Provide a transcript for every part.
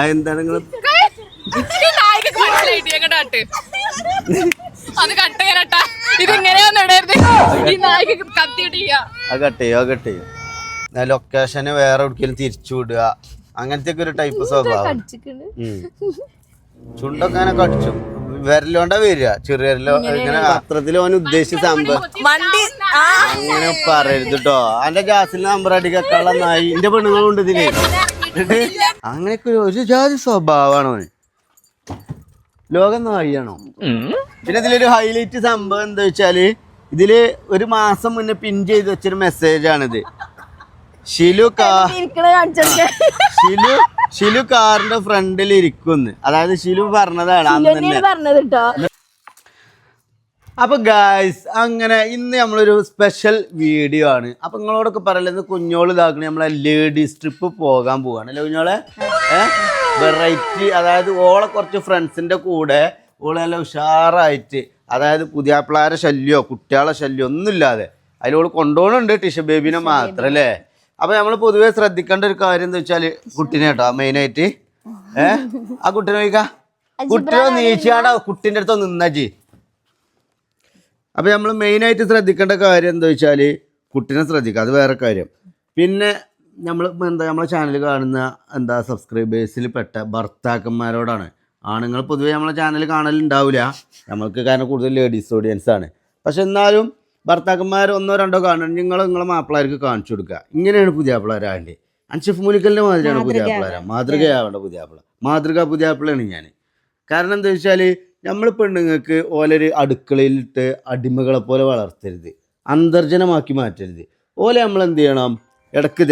എന്താണ് നിങ്ങൾ ലൊക്കേഷന് വേറെ എവിടേക്കും തിരിച്ചു വിടുക അങ്ങനത്തെ ഒക്കെ ഒരു ടൈപ്പ് സ്വഭാവം. ചുണ്ടൊക്കെ അങ്ങനെ കടിച്ചു വിരലോണ്ടാ വരിക ചെറിയ ഇങ്ങനെ പത്രത്തിൽ ഓൻ ഉദ്ദേശിച്ച സംഭവം അങ്ങനെ പറയരുത് കേട്ടോ. എന്റെ ജാസിൽ നമ്പർ അടിക്കാനുള്ള നായി എന്റെ പെണ്ണുങ്ങളുണ്ട് ഇതില്. അങ്ങനെയൊക്കെ ഒരു ജാതി സ്വഭാവമാണോ ലോകം നായിയാണോ? പിന്നെ ഇതിലൊരു ഹൈലൈറ്റ് സംഭവം എന്താ വെച്ചാല് ഇതില് ഒരു മാസം മുന്നേ പിൻ ചെയ്ത് വെച്ചൊരു മെസ്സേജ് ആണിത്. ഷിലു കാറിന്റെ ഫ്രണ്ടിൽ ഇരിക്കുന്നു. അതായത് ഷിലു പറഞ്ഞതാണ് അന്ന്. അപ്പൊ ഗായ്സ് അങ്ങനെ ഇന്ന് നമ്മളൊരു സ്പെഷ്യൽ വീഡിയോ ആണ്. അപ്പൊ നിങ്ങളോടൊക്കെ പറയലെന്ന് കുഞ്ഞോള് ഇതാക്കണേ നമ്മളെ ലേഡീസ് ട്രിപ്പ് പോകാൻ പോവാണ് അല്ലേ കുഞ്ഞോളെ? വെറൈറ്റി, അതായത് ഓളെ കുറച്ച് ഫ്രണ്ട്സിന്റെ കൂടെ ഓളെല്ലാം ഉഷാറായിട്ട്, അതായത് പുതിയാപ്പിളാരെ ശല്യോ കുട്ടികളെ ശല്യോ ഒന്നുമില്ലാതെ അതിലോട് കൊണ്ടുപോകുന്നുണ്ട്. ടിഷ ബേബിനെ മാത്രം അല്ലേ? അപ്പൊ നമ്മൾ പൊതുവെ ശ്രദ്ധിക്കേണ്ട ഒരു കാര്യം എന്താ വെച്ചാല് കുട്ടീനെ കേട്ടോ മെയിനായിട്ട്. ആ കുട്ടീനെ ചോദിക്കാം, കുട്ടിനെ നീച്ചാടാ കുട്ടീൻ്റെ അടുത്ത് നിന്നജി. അപ്പൊ നമ്മൾ മെയിനായിട്ട് ശ്രദ്ധിക്കേണ്ട കാര്യം എന്താ വെച്ചാല് കുട്ടീനെ ശ്രദ്ധിക്കുക, അത് വേറെ കാര്യം. പിന്നെ നമ്മൾ നമ്മളെ ചാനൽ കാണുന്ന സബ്സ്ക്രൈബേഴ്സിൽ പെട്ട ഭർത്താക്കന്മാരോടാണ്. ആണുങ്ങൾ പൊതുവെ നമ്മളെ ചാനൽ കാണലുണ്ടാവില്ല നമ്മൾക്ക്, കാരണം കൂടുതൽ ലേഡീസ് ഓഡിയൻസ് ആണ്. പക്ഷെ എന്നാലും ഭർത്താക്കന്മാർ ഒന്നോ രണ്ടോ കാണണം. നിങ്ങളെ മാപ്പിളാർക്ക് കാണിച്ചു കൊടുക്കുക. ഇങ്ങനെയാണ് പുതിയാപ്പിളാരാണ്ട്. അൻഷിഫ് മുലിക്കലിൻ്റെ മാതിരിയാണ് പുതിയാപ്പിളാര, മാതൃകയാവേണ്ട പുതിയാപ്പിള, പുതിയാപ്പിളയാണ് ഞാൻ. കാരണം എന്താ വെച്ചാൽ നമ്മൾ പെണ്ണുങ്ങൾക്ക് ഓലൊരു അടുക്കളയിലിട്ട് അടിമകളെ പോലെ വളർത്തരുത്, അന്തർജനമാക്കി മാറ്റരുത്. ഓലെ നമ്മൾ എന്ത് ചെയ്യണം, ഇടക്ക്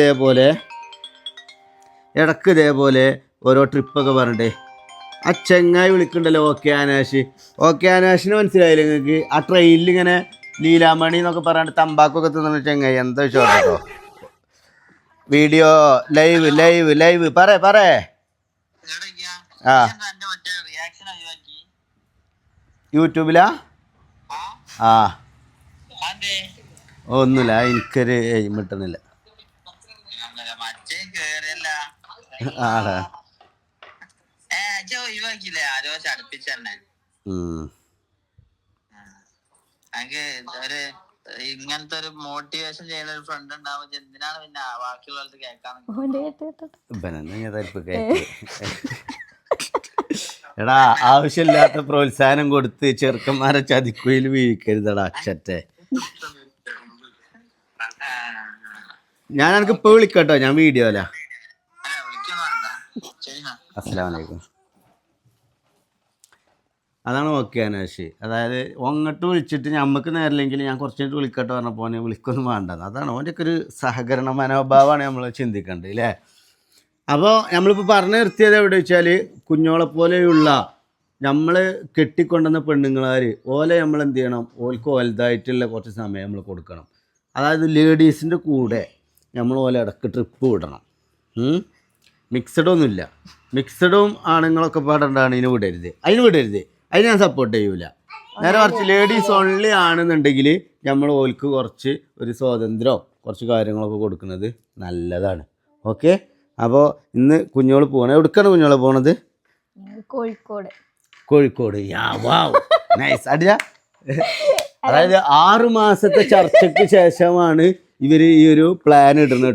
ഇതേപോലെ ഓരോ ട്രിപ്പൊക്കെ പറഞ്ഞിട്ടേ. ആ ചെങ്ങായി വിളിക്കണ്ടല്ലോ ഓക്കെ ആനാഷിനെ മനസ്സിലായില്ലേ നിങ്ങൾക്ക്? ആ ട്രെയിനിൽ ഇങ്ങനെ ലീലാമണി എന്നൊക്കെ പറയാണ്ട് തമ്പാക്കൊക്കെ തിന്നുന്ന ചെങ്ങായി എന്താ ചോട്ടോ. വീഡിയോ ലൈവ് പറേ ആ യൂട്യൂബിലാ? ആ ഒന്നുമില്ല, എനിക്കൊരു കിട്ടുന്നില്ല. ഇങ്ങനത്തെ ഒരു മോട്ടിവേഷൻ ചെയ്യുന്ന ഒരു ഫ്രണ്ട് ഉണ്ടാവുമ്പോ എന്തിനാണ് പിന്നെ ബാക്കിയുള്ളത് കേൾക്കാൻ? എടാ ആവശ്യമില്ലാത്ത പ്രോത്സാഹനം കൊടുത്ത് ചെറുക്കന്മാരെ ചതിക്കുയിൽ വീഴിക്കരുതടാ അക്ഷറ്റെ. ഞാൻ എനിക്ക് ഇപ്പൊ വിളിക്കട്ടോ, ഞാൻ വീഡിയോ അല്ല. അസ്സലാമലൈക്കും. അതാണ് ഓക്കെ അനാശി. അതായത് അങ്ങോട്ട് വിളിച്ചിട്ട് നമുക്ക് നേരില്ലെങ്കിൽ ഞാൻ കുറച്ചിട്ട് വിളിക്കട്ടെ പറഞ്ഞപ്പോൾ ഓനെ വിളിക്കൊന്നും വേണ്ടത്. അതാണ് ഓൻ്റെയൊക്കെ ഒരു സഹകരണ മനോഭാവമാണ് നമ്മൾ ചിന്തിക്കേണ്ടത് അല്ലേ? അപ്പോൾ നമ്മളിപ്പോൾ പറഞ്ഞു നിർത്തിയത് എവിടെ വെച്ചാൽ കുഞ്ഞോളെ പോലെയുള്ള നമ്മൾ കെട്ടിക്കൊണ്ടുവന്ന പെണ്ണുങ്ങളാർ ഓലെ നമ്മൾ എന്ത് ചെയ്യണം, ഓൽക്ക് ഓലതായിട്ടുള്ള കുറച്ച് സമയം നമ്മൾ കൊടുക്കണം. അതായത് ലേഡീസിൻ്റെ കൂടെ നമ്മൾ ഓലെ ഇടയ്ക്ക് ട്രിപ്പ് വിടണം. മിക്സഡൊന്നുമില്ല, മിക്സഡും ആണുങ്ങളൊക്കെ പാടണ്ടാണ് അതിന് വിടരുത്. അതിന് ഞാൻ സപ്പോർട്ട് ചെയ്യൂല. നേരെ മറിച്ച് ലേഡീസ് ഓൺലി ആണെന്നുണ്ടെങ്കിൽ നമ്മൾ ഓൽക്ക് കുറച്ച് ഒരു സ്വാതന്ത്ര്യം കുറച്ച് കാര്യങ്ങളൊക്കെ കൊടുക്കുന്നത് നല്ലതാണ്. ഓക്കെ, അപ്പോൾ ഇന്ന് കുഞ്ഞോള് പോകണേ. എവിടേക്കാണ് കുഞ്ഞോളെ പോണത്? കോഴിക്കോട്. നൈസ് അടിയാ. അതായത് 6 മാസത്തെ ചർച്ചയ്ക്ക് ശേഷമാണ് ഇവര് ഈ ഒരു പ്ലാൻ ഇടുന്നത്.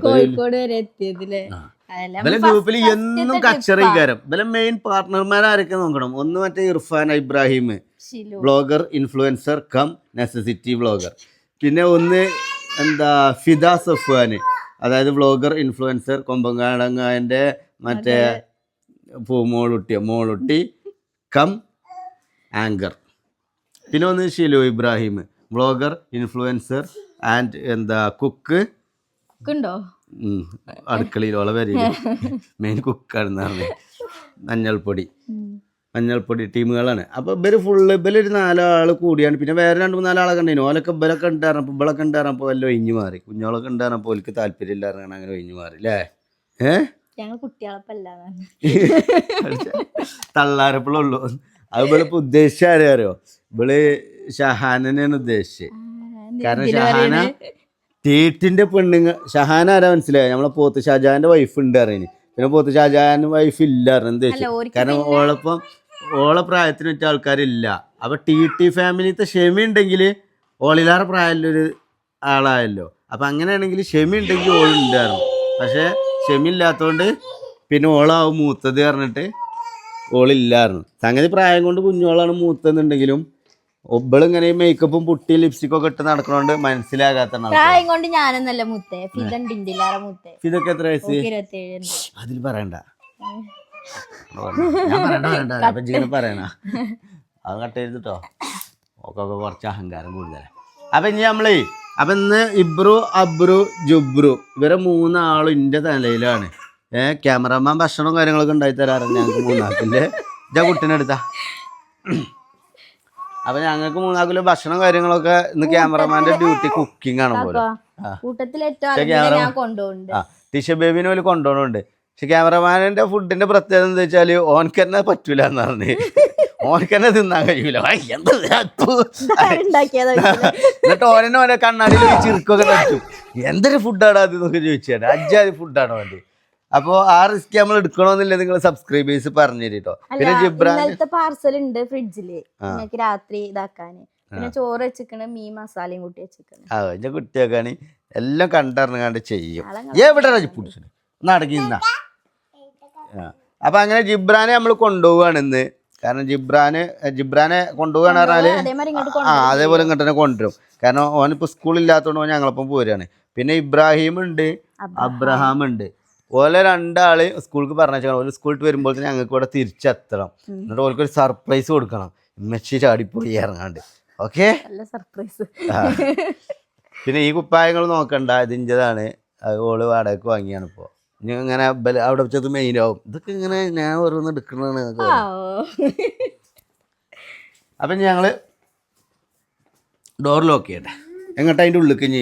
ഇവലെ ഗ്രൂപ്പിൽ എന്നും കച്ചറിക്കാരം. ഇവലെ മെയിൻ പാർട്ട്ണർമാരൊക്കെ നോക്കണം. ഒന്ന് മറ്റേ Irfan Ibrahim, blogger influencer cum necessity blogger. പിന്നെ ഒന്ന് ഫിദ സഫ്വാന്, അതായത് ബ്ലോഗർ ഇൻഫ്ലുവൻസർ കൊമ്പങ്കാടങ്ങാൻ്റെ മറ്റേ മോളുട്ടി കം ആങ്കർ. പിന്നെ ഒന്ന് Shilu Ibrahim, blogger influencer and cook അടുക്കളയിലോളെ വരിക മെയിൻ കുക്കാണെന്ന് പറഞ്ഞത്. മഞ്ഞൾപ്പൊടി ടീമുകളാണ്. അപ്പോൾ ഇവരൊരു 4 ആൾ കൂടിയാണ്. പിന്നെ വേറെ 2-3 ആളൊക്കെ ഉണ്ടായിരുന്നു. ഓലൊക്കെ ഇവരൊക്കെ ഉണ്ടായിരുന്നപ്പോൾ ഇവളൊക്കെ ഉണ്ടായിരുന്നപ്പോൾ വല്ല ഒഴിഞ്ഞു മാറി. കുഞ്ഞോളൊക്കെ ഉണ്ടായിരുന്നപ്പോൾ ഓൽക്ക് താല്പര്യം ഇല്ലായിരുന്നു, അങ്ങനെ ഒഴിഞ്ഞു മാറി അല്ലേ? തള്ളാരപ്പോഴുള്ളൂ. അത് ഇവളിപ്പോൾ ഉദ്ദേശിച്ച ആരെയോ, ഇവള് ഷഹാനെയാണ് ഉദ്ദേശിച്ചത്. കാരണം ഷഹാന തീറ്റിന്റെ പെണ്ണുങ്ങൾ. ഷഹാന ആരാ മനസ്സിലായോ? നമ്മളെ പോത്ത് ഷാജാന്റെ വൈഫ് ഉണ്ട് അറിയാന്. പിന്നെ പോത്ത് ഷാജഹാൻ വൈഫ് ഇല്ലായിരുന്നു എന്താ വെച്ചാൽ കാരണം ഓളെ പ്രായത്തിന് വെച്ച ആൾക്കാരില്ല. അപ്പൊ ടി ഫാമിലിത്തെ ഷെമി ഉണ്ടെങ്കിൽ ഓളിലാറെ പ്രായമുള്ളൊരു ആളായല്ലോ. അപ്പൊ അങ്ങനെയാണെങ്കിൽ ഷെമി ഉണ്ടെങ്കിൽ ഓളുണ്ടായിരുന്നു. പക്ഷെ ഷെമി ഇല്ലാത്തതുകൊണ്ട് പിന്നെ ഓളാവും മൂത്തത് പറഞ്ഞിട്ട് ഓളില്ലായിരുന്നു. സംഗതി പ്രായം കൊണ്ട് കുഞ്ഞോളാണ് മൂത്തെന്നുണ്ടെങ്കിലും ഒബ്ബളിങ്ങനെ മേക്കപ്പും പുട്ടി ലിപ്സ്റ്റിക്കും ഒക്കെ ഇട്ട് നടക്കണോണ്ട് മനസ്സിലാകാത്ത പ്രായം കൊണ്ട് ഞാനൊന്നല്ല മുത്തേ ഇതൊക്കെ എത്ര വയസ്സ് 27 അതിൽ പറയണ്ട അപ്പൊ ഇങ്ങനെ പറയണ അത് കട്ട് ചെയ്തിട്ടോ ഒക്കെ കുറച്ച് അഹങ്കാരം കൂടുതലാണ്. അപ്പൊ ഇനി നമ്മളേ അപ്പൊ ഇന്ന് ഇബ്രു അബ്രു ജുബ്രു ഇവരെ 3 ആളും ഇന്റെ തലയിലാണ്. ക്യാമറമാൻ ഭക്ഷണവും കാര്യങ്ങളൊക്കെ ഉണ്ടായി തരാറുണ്ട് ഞങ്ങൾക്ക് 3 ആൾക്കില്ലേ. ഇജ കുട്ടീനെ എടുത്താ. അപ്പൊ ഞങ്ങൾക്ക് 3 ആൾക്കില് ഭക്ഷണം കാര്യങ്ങളൊക്കെ ഇന്ന് ക്യാമറമാന്റെ ഡ്യൂട്ടി കുക്കിംഗ് ആണ് പോലെ. ടിഷ ബേബിനെ പോലെ കൊണ്ടുപോകണുണ്ട്. പക്ഷെ ക്യാമറമാനിന്റെ ഫുഡിന്റെ പ്രത്യേകത എന്താ വെച്ചാല് ഓനക്ക് തന്നെ പറ്റൂല എന്ന് പറഞ്ഞ് ഓനക്ക് തന്നെ തിന്നാൻ കഴിയൂല. എന്നിട്ട് ഓനെ കണ്ണാടിയിൽ ചിറുക്കൊക്കെ തച്ചു എന്തൊരു ഫുഡാണ് അത് എന്നൊക്കെ ചോദിച്ചാണ്. അജ്ജാതി ഫുഡാണോ വേണ്ടി. അപ്പൊ ആ റിസ്ക് നമ്മൾ എടുക്കണോന്നില്ല. നിങ്ങൾ സബ്സ്ക്രൈബേഴ്സ് പറഞ്ഞു കേട്ടോ. പിന്നെ ജിബ്രാൻ പാർസൽ ഉണ്ട് ഫ്രിഡ്ജില് രാത്രി ഇതാക്കാന്. പിന്നെ ചോറ് വെച്ചിക്കണ് മീൻ മസാലയും കൂട്ടി വെച്ചിക്കണ്. എന്റെ കുട്ടിയൊക്കെയാണ് എല്ലാം കണ്ടറിഞ്ഞാണ്ട് ചെയ്യും. എവിടെ പിടിച്ചത് നടക്കി നിന്നാ. അപ്പൊ അങ്ങനെ ജിബ്രാനെ നമ്മൾ കൊണ്ടുപോവാണ് ഇന്ന്. കാരണം ജിബ്രാനെ കൊണ്ടുപോകാന്ന് പറഞ്ഞാല് അതേപോലെ ഇങ്ങോട്ട് തന്നെ കൊണ്ടുവരും. കാരണം ഓനിപ്പോ സ്കൂളില്ലാത്തതുകൊണ്ട് ഓൻ ഞങ്ങളൊപ്പം പോരാണ്. പിന്നെ ഇബ്രാഹിം ഉണ്ട്, അബ്രഹാം ഉണ്ട്. ഓലെ 2 ആള് സ്കൂൾക്ക് പറഞ്ഞേക്കണം. ഓല് സ്കൂളിൽ വരുമ്പോൾ ഞങ്ങൾക്ക് ഇവിടെ തിരിച്ചെത്തണം. എന്നിട്ട് ഓൽക്കൊരു സർപ്രൈസ് കൊടുക്കണം. മെച്ചി ചാടിപ്പോയി ഇറങ്ങാണ്ട്. ഓക്കെ. പിന്നെ ഈ കുപ്പായങ്ങൾ നോക്കണ്ട, ഇതിൻ്റെതാണ്. ഓള് വാടകയ്ക്ക് വാങ്ങിയാണ് ഇപ്പോ. ഇനി ഇങ്ങനെ അവിടെ വെച്ചത് മെയിൻ ആവും. ഇതൊക്കെ ഇങ്ങനെ ഞാൻ ഓരോന്ന് എടുക്കണതാണ്. അപ്പൊ ഞങ്ങള് ഡോർ ലോക്ക് ചെയ്യട്ടെ. എങ്ങോട്ടാ അതിന്റെ ഉള്ളിൽ ഇനി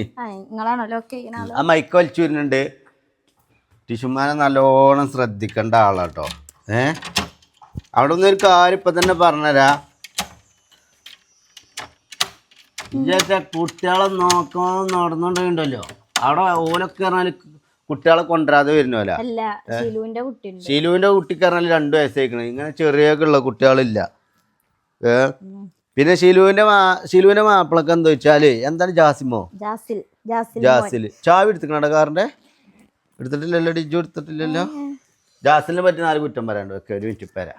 ആ മൈക്ക് വലിച്ചു വരുന്നുണ്ട്. ടിഷുമാനെ നല്ലോണം ശ്രദ്ധിക്കേണ്ട ആളാട്ടോ. അവിടെ ഒന്നൊരു കാര്യം ഇപ്പൊ തന്നെ പറഞ്ഞുതരാ. കുട്ടികളെ നോക്കാൻ നടന്നുകൊണ്ടല്ലോ അവിടെ ഓലൊക്കെ പറഞ്ഞാല് കുട്ടികളെ കൊണ്ടുവരാതെ വരുന്നോല. ഷീലുവിന്റെ കുട്ടിക്ക് പറഞ്ഞാൽ 2 വയസ്സായിക്കണ. ഇങ്ങനെ ചെറിയൊക്കെയുള്ള കുട്ടികളില്ല. പിന്നെ ഷീലുവിന്റെ മാപ്പിളക്ക് എന്താ വെച്ചാല് എന്താണ് ജാസിൽ ചാവി എടുത്തിക്കണ കാറിന്റെ എടുത്തിട്ടില്ലല്ലോ. ഡിജു എടുത്തിട്ടില്ലല്ലോ. ജാസിലിനെ പറ്റി 4 കുറ്റം പറയാണ്ട്. ഒക്കെ ഒരു മിനിറ്റ് പേരാ.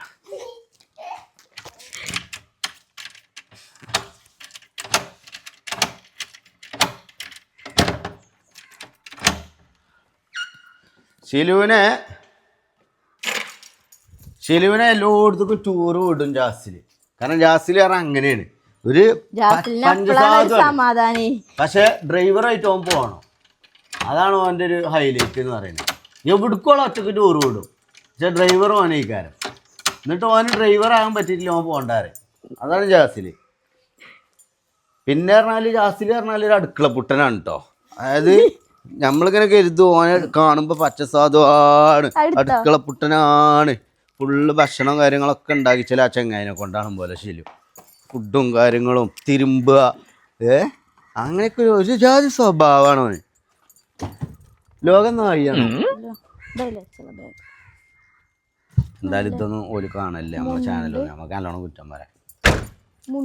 ഷിലുവിനെ എല്ലായിടത്തും ടൂറ് വിടും ജാസില്. കാരണം ജാസില് പറഞ്ഞാൽ അങ്ങനെയാണ് ഒരു സമാധാനി. പക്ഷെ ഡ്രൈവറായിട്ട് ഓൻ പോകണം. അതാണ് ഓൻ്റെ ഒരു ഹൈലൈറ്റ് എന്ന് പറയുന്നത്. എവിടേക്കോളം ഒറ്റക്ക് ടൂറ് വിടും. പക്ഷെ ഡ്രൈവർ ഓനേക്കാരം. എന്നിട്ട് ഓന് ഡ്രൈവറാകാൻ പറ്റിയിട്ടില്ല. ഓൻ പോകണ്ടാറ്. അതാണ് ജാസില്. പിന്നെ ജാസില് പറഞ്ഞാൽ ഒരു അടുക്കള പുട്ടനാണ് കേട്ടോ. അതായത് നമ്മളിങ്ങനെ കരുതും ഓനെ കാണുമ്പോൾ പച്ചസാധുവാണ്, അടുക്കള പുട്ടനാണ്, ഫുള്ള് ഭക്ഷണം കാര്യങ്ങളൊക്കെ ഉണ്ടാക്കി. ചില ആ ചെങ്ങായിനെ കൊണ്ടാണ് പോലെ ശീലം. ഫുഡും കാര്യങ്ങളും തിരുമ്പുക അങ്ങനെയൊക്കെ ഒരു ജാതി സ്വഭാവമാണ് ഓന്. ലോകം നാഴിയാണ്. എന്തായാലും ഇതൊന്നും ഓല് കാണല്ലേ നമ്മുടെ ചാനലിൽ. നമുക്ക് നല്ലോണം കുറ്റം പറയാം.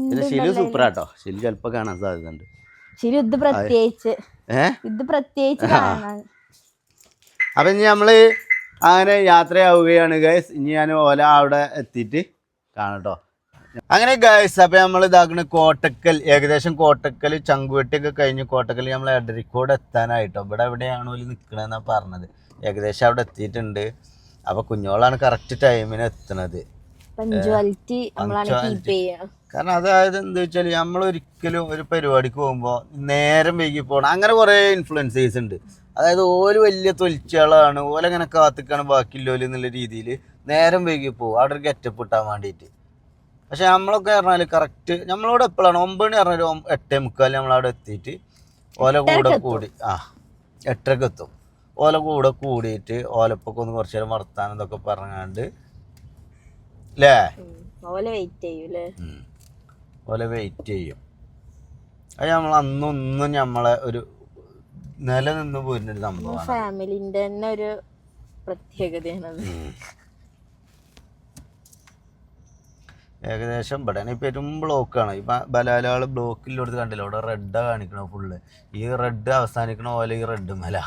പിന്നെ ഷിലു സൂപ്പറാട്ടോ. ഷിലു ചിലപ്പോ കാണാൻ സാധ്യതയുണ്ട്. അപ്പൊ ഇനി നമ്മള് അങ്ങനെ യാത്രയാവുകയാണ് ഗൈസ്. ഇനി ഞാൻ ഓല അവിടെ എത്തിയിട്ട് കാണട്ടോ. അങ്ങനെ ഗൈസ് അപ്പൊ നമ്മൾ ഇതാക്കണ കോട്ടക്കൽ, ഏകദേശം കോട്ടക്കൽ ചങ്കുവെട്ടിയൊക്കെ കഴിഞ്ഞ് കോട്ടക്കൽ നമ്മൾ എടരിക്കോട് എത്താനായിട്ടോ. ഇവിടെ എവിടെയാണോ നിൽക്കണെന്നാ പറഞ്ഞത്. ഏകദേശം അവിടെ എത്തിയിട്ടുണ്ട്. അപ്പൊ കുഞ്ഞോളാണ് കറക്റ്റ് ടൈമിന് എത്തണത്. കാരണം അതായത് എന്താ വെച്ചാൽ നമ്മളൊരിക്കലും ഒരു പരിപാടിക്ക് പോകുമ്പോൾ നേരം വൈകി പോകണം. അങ്ങനെ കുറേ ഇൻഫ്ലുവൻസേഴ്സ് ഉണ്ട്. അതായത് ഓല് വലിയ തൊലിച്ചകളാണ്, ഓലങ്ങനെ കാത്തിക്കാണ് ബാക്കിയുള്ളോല് എന്നുള്ള രീതിയിൽ നേരം വൈകി പോകും അവിടെ ഒരു ഗെറ്റപ്പ് ഇട്ടാൻ വേണ്ടിയിട്ട്. പക്ഷെ നമ്മളൊക്കെ പറഞ്ഞാൽ കറക്റ്റ് നമ്മളോട് എപ്പോഴാണ് 9 മണി പറഞ്ഞാൽ 8:45 നമ്മളവിടെ എത്തിയിട്ട് ഓല കൂടെ കൂടി 8:00 എത്തും. ഓല കൂടെ കൂടിയിട്ട് ഓലപ്പൊക്കെ ഒന്ന് കുറച്ച് നേരം വർത്താനം ഇതൊക്കെ പറഞ്ഞാണ്ട് അല്ലേ ഓല വെയിറ്റ് ചെയ്യും. അത് നമ്മൾ അന്നൊന്നും നമ്മളെ ഒരു നിലനിന്ന് പോരുന്നൊരു സംഭവമാണ്. ഫാമിലിന്റെ തന്നെ ഒരു പ്രത്യേകതയാണത്. ഏകദേശം ഇവിടെ പെരും ബ്ലോക്കാണ്. ഈ ബലാലാള് ബ്ലോക്കിലോട്ട് കണ്ടില്ല, ഇവിടെ റെഡാ കാണിക്കണ ഫുള്ള്. ഈ റെഡ് അവസാനിക്കണ പോലെ ഈ റെഡ് മേല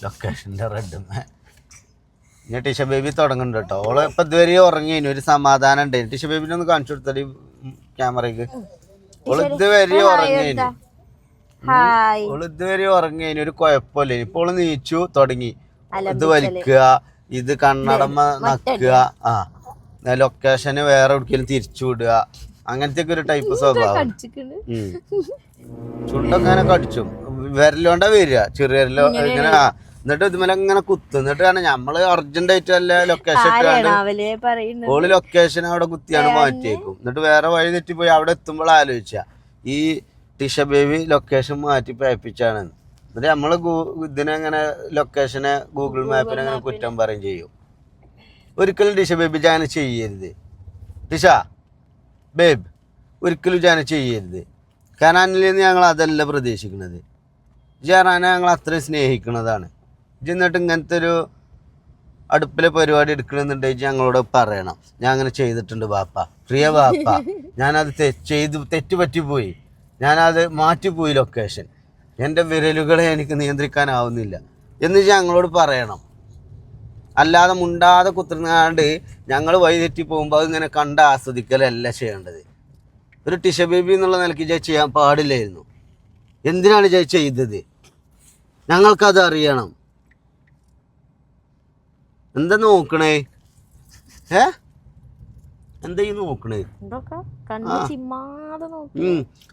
ലൊക്കേഷൻ്റെ റെഡ് മേ. ഇനി ടിഷ ബേബി തുടങ്ങുന്നുണ്ട് കേട്ടോ. ഓള് ഇപ്പം ഇതുവരെ ഉറങ്ങിയതിന് ഒരു സമാധാനം ഉണ്ടായിരുന്നു. ടിഷ ബേബിനെ ഒന്ന് കാണിച്ചു കൊടുത്തടി ക്യാമറയ്ക്ക്. ഓള് ഇതുവരെ ഉറങ്ങിയതിന് ഒരു കുഴപ്പമില്ല. ഇപ്പോൾ ഓള് നീച്ചു തുടങ്ങി. ഇത് വലിക്കുക, ഇത് കണ്ണടമ നക്കുക, ലൊക്കേഷന് വേറെ എവിടേക്കും തിരിച്ചു വിടുക, അങ്ങനത്തെ ഒക്കെ ഒരു ടൈപ്പ് സ്വഭാവം. ചുണ്ടൊക്കെ അങ്ങനെ കടിച്ചു വിരലോണ്ടാ വരിക, ചെറിയ ഇങ്ങനെ. എന്നിട്ട് ഇതുമേലെ ഇങ്ങനെ കുത്തും. എന്നിട്ട് കാരണം നമ്മള് അർജന്റ് ആയിട്ട് അല്ല ലൊക്കേഷൻ ഓള് ലൊക്കേഷൻ അവിടെ കുത്തിയാണ് മാറ്റിയേക്കും. എന്നിട്ട് വേറെ വഴി തെറ്റിപ്പോയി അവിടെ എത്തുമ്പോൾ ആലോചിച്ച ഈ ടിഷ ബേബി ലൊക്കേഷൻ മാറ്റി പയപ്പിച്ചാണ്. എന്നിട്ട് നമ്മള് ഇതിനെങ്ങനെ ലൊക്കേഷനെ ഗൂഗിൾ മാപ്പിനെ അങ്ങനെ കുറ്റം പറയും ചെയ്യും. ഒരിക്കലും ടിഷ ബേബി ജാന ചെയ്യരുത്. ടിഷ ബേബ് ഒരിക്കലും ജാന ചെയ്യരുത്. കാരണം അന്നിൽ നിന്ന് ഞങ്ങൾ അതല്ല പ്രതീക്ഷിക്കുന്നത്. ജാനാനെ ഞങ്ങൾ അത്രയും സ്നേഹിക്കുന്നതാണ്. എന്നിട്ട് ഇങ്ങനത്തെ ഒരു അടുപ്പിലെ പരിപാടി എടുക്കണമെന്നുണ്ടെങ്കിൽ ഞങ്ങളോട് പറയണം, ഞാൻ അങ്ങനെ ചെയ്തിട്ടുണ്ട് ബാപ്പ, പ്രിയ ബാപ്പ, ഞാനത് തെറ്റുപറ്റിപ്പോയി, ഞാനത് മാറ്റിപ്പോയി ലൊക്കേഷൻ, എൻ്റെ വിരലുകളെ എനിക്ക് നിയന്ത്രിക്കാനാവുന്നില്ല എന്ന് ഞങ്ങളോട് പറയണം. അല്ലാതെ മുണ്ടാതെ കുത്തുന്നാണ്ട് ഞങ്ങൾ വഴി തെറ്റി പോകുമ്പോൾ അതിങ്ങനെ കണ്ട് ആസ്വദിക്കലല്ല ചെയ്യേണ്ടത്. ഒരു ടിഷ ബേബി എന്നുള്ള നിലയ്ക്ക് ചെയ്യാൻ പാടില്ലായിരുന്നു. എന്തിനാണ് ചെയ്തത്? ഞങ്ങൾക്കത് അറിയണം. എന്താ നോക്കണേ? എന്താ ഈ നോക്കണേ?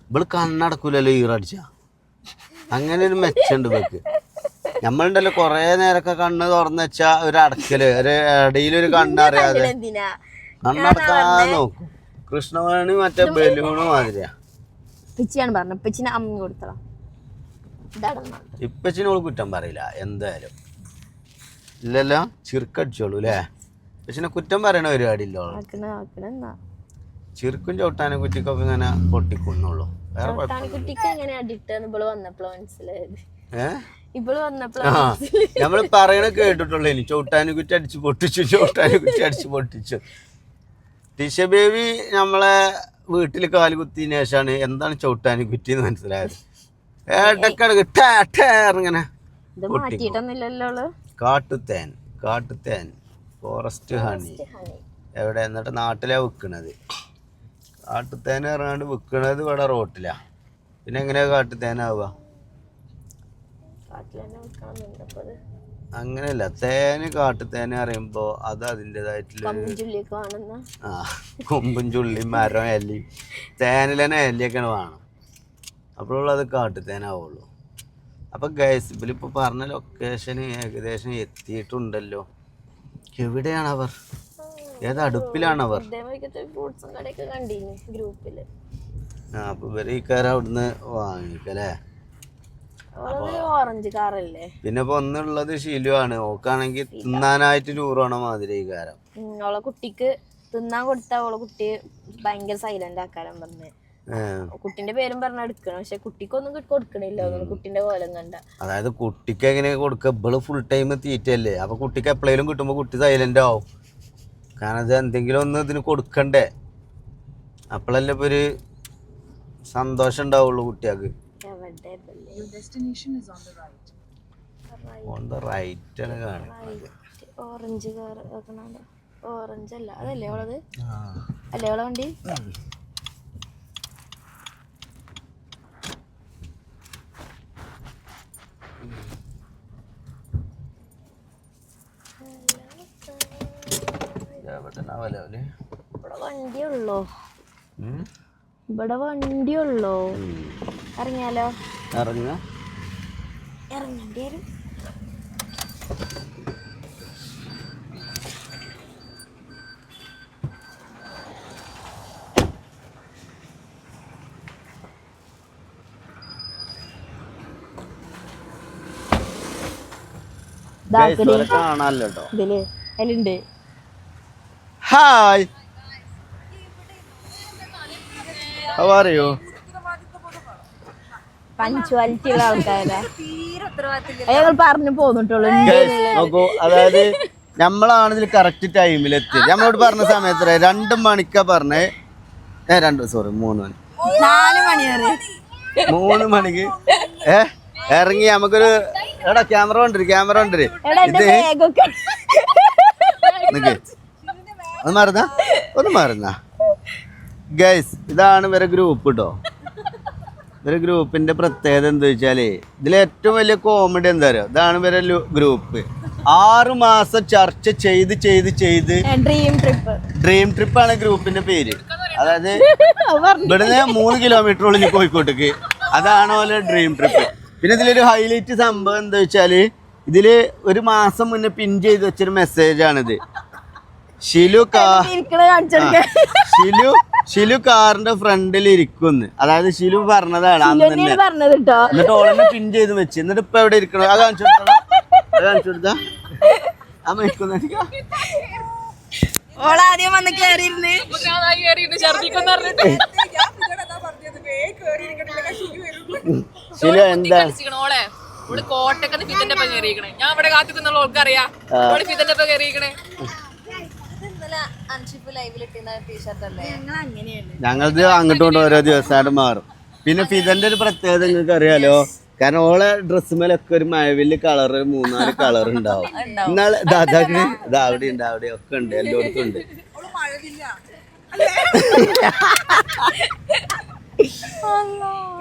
ഇവള് കണ്ണടക്കൂലല്ലോ ഈറടിച്ച. അങ്ങനെ ഒരു മെച്ചുണ്ട് ഇവക്ക്. നമ്മളുണ്ടല്ലോ കൊറേ നേരൊക്കെ കണ്ണ് തുറന്നു വെച്ചാ ഒരു അടക്കല്, ഒരു ഇടയിലൊരു കണ്ണറിയാതെ കണ്ണടക്കാൻ നോക്കും. കൃഷ്ണവേണി മറ്റേ ബലൂണ് മാതിരിയാ. ഇപ്പച്ചിനോട് കുറ്റം പറയില്ല എന്തായാലും. ഇല്ലല്ലോ, ചിർക്കടിച്ചോളൂ അല്ലേ? പക്ഷെ കുറ്റം പറയണ പരിപാടിയില്ലോ. ചിർക്കും ചവിട്ടാനെ കുറ്റിക്കൊക്കെ ഇങ്ങനെ പൊട്ടിക്കൊന്നുള്ളൂ. വേറെ നമ്മള് പറയണ കേട്ടിട്ടുള്ളൂ. ഇനി ചവിട്ടാനെ കുറ്റി അടിച്ച് പൊട്ടിച്ചു, ചവിട്ടാനെ കുറ്റി അടിച്ച് പൊട്ടിച്ചു. ടിഷ ബേബി നമ്മളെ വീട്ടിൽ കാല് കുത്തിയതിനു ശേഷമാണ് എന്താണ് ചവിട്ടാനെ കുറ്റി എന്ന് മനസ്സിലായത്. ഇങ്ങനെ കാട്ടുതേൻ ഫോറസ്റ്റ് ഹണി എവിടെ? എന്നിട്ട് നാട്ടിലാ വിൽക്കണത്. കാട്ടുതേൻ ഇറങ്ങാണ്ട് വിൽക്കണത് ഇവിടെ റോട്ടിലാ. പിന്നെ എങ്ങനെയാ കാട്ടുതേനാവുക? അങ്ങനെയല്ല, തേന് കാട്ടുതേന് അറിയുമ്പോ അത് അതിൻ്റെതായിട്ടുള്ള കൊമ്പും ചുള്ളിയും മരം എല്ലി തേനിലെന്നെ എല്ലിയൊക്കെയാണ് വേണം. അപ്പോഴുള്ളത് കാട്ടുതേനാവുള്ളൂ. അപ്പം ഗൈസ് ഇവരിപ്പോൾ പറഞ്ഞ ലൊക്കേഷന് ഏകദേശം എത്തിയിട്ടുണ്ടല്ലോ. എവിടെയാണവർ? ഏത് അടുപ്പിലാണവർ? അപ്പൊ ഇവര് ഈ കാർ അവിടുന്ന് വാങ്ങിക്കല്ലേ. പിന്നെ ഇപ്പൊ ഒന്നുള്ളത് ഷിലുവാണ്. ഓക്കാണെങ്കിൽ തിന്നാനായിട്ട് ടൂറാണോ മാതിരി ഈ കാരം. അവളെ കുട്ടിക്ക് തിന്നാൻ കൊടുത്താ അവളെ കുട്ടി ഭയങ്കര സൈലന്റ് ആക്കാനും പറഞ്ഞ് കുട്ടിന്റെ പേരും പറഞ്ഞ എടുക്കണം. പക്ഷെ കുട്ടിക്കൊന്നും കൊടുക്കണില്ല കുട്ടിന്റെ കോലം കണ്ട. അതായത് കുട്ടിക്ക് എങ്ങനെയാ കൊടുക്കുക? ഇവള് ഫുൾ ടൈം തീറ്റയല്ലേ. അപ്പൊ കുട്ടിക്ക് എപ്പോഴേലും കിട്ടുമ്പോ കുട്ടി സൈലന്റ് ആവും. കാരണം അത് എന്തെങ്കിലും ഒന്ന് ഇതിന് കൊടുക്കണ്ടേ. അപ്പോഴല്ലേ ഇപ്പൊ ഒരു സന്തോഷം ഉണ്ടാവുള്ളൂ കുട്ടികൾക്ക്. ഓൺ ദ റൈറ്റ് ആണ് കാണുന്നത്. ഓറഞ്ച് കാർ ഓറഞ്ച് അല്ല അതല്ലേ ഓളത്? അല്ലേ ഓളെ വണ്ടി? ഇവിടെ വണ്ടിയുള്ളോ? ഇറങ്ങിയാലോ? ഇറങ്ങേണ്ടി വരും. കാണാല്ലോ ഇതില് അതിലുണ്ട്. Hi, how are you? Punctuality ഉള്ള ആൾക്കാരാ. അയാൾ പറഞ്ഞു പോന്നിട്ടുള്ളൂ. നോക്കൂ, അതായത് നമ്മളാണ് ഇതിൽ കറക്റ്റ് ടൈമിൽ എത്തിയത്. നമ്മളോട് പറഞ്ഞ സമയത്ത് 2 മണിക്കാ പറഞ്ഞേ. 3 മണി 3 മണിക്ക് ഇറങ്ങി നമുക്കൊരു എടാ ക്യാമറ കൊണ്ടിരി ഇത് ഒന്ന് മറന്നാ ഗൈസ്. ഇതാണ് ഇവരെ ഗ്രൂപ്പ് കേട്ടോ. ഇവരെ ഗ്രൂപ്പിന്റെ പ്രത്യേകത എന്താ വെച്ചാല് ഇതിൽ ഏറ്റവും വലിയ കോമഡി എന്താ പറയുക, ഇതാണ് ഇവരെ ഗ്രൂപ്പ്. 6 മാസം ചർച്ച ചെയ്ത് ഡ്രീം ട്രിപ്പ് ആണ് ഗ്രൂപ്പിന്റെ പേര്. അതായത് ഇവിടുന്ന് 3 കിലോമീറ്റർ ഉള്ളിൽ കോഴിക്കോട്ടേക്ക്, അതാണ് പോലെ ഡ്രീം ട്രിപ്പ്. പിന്നെ ഇതിലൊരു ഹൈലൈറ്റ് സംഭവം എന്താ വെച്ചാല് ഇതില് 1 മാസം മുന്നേ പിൻ ചെയ്ത് വെച്ചൊരു മെസ്സേജ് ആണിത്. ഷിലു കാറിന്റെ ഫ്രണ്ടിൽ ഇരിക്കുന്നു. അതായത് ഷിലു പറഞ്ഞതാണ് അന്ന് തന്നെ. എന്നിട്ട് ഓളെന്നെ പിൻ ചെയ്ത് വെച്ച്. എന്നിട്ട് ഇപ്പൊ എവിടെ ഇരിക്കണം? അത് കാണിച്ചു കൊടുത്താ അമ്മ ഇരിക്കുന്ന ഓളാദ്യം വന്ന് കേറിയിരുന്ന് ഷിലു എന്താ കോട്ടക്കത്ത് ഫിതന്റെ ഒപ്പം കയറിയിരിക്കണേ. ഞാൻ ഇവിടെ കാത്തുക്കുന്ന ഓൾക്കറിയാം ഫിതന്റെ ഒപ്പം കയറിയിരിക്കണേ. ഞങ്ങളത് അങ്ങോട്ടും ഇങ്ങോട്ടും ഓരോ ദിവസമായിട്ട് മാറും. പിന്നെ ഫിതന്റെ ഒരു പ്രത്യേകത നിങ്ങൾക്ക് അറിയാലോ, കാരണം ഓളെ ഡ്രസ് മേലൊക്കെ ഒരു മഴവില് കളറ് 3-4 കളർ ഉണ്ടാവും. എന്നാള് ഇത് അവിടെ ഉണ്ട്, അവിടെ ഒക്കെ ഉണ്ട്, എല്ലായിടത്തും ഉണ്ട്.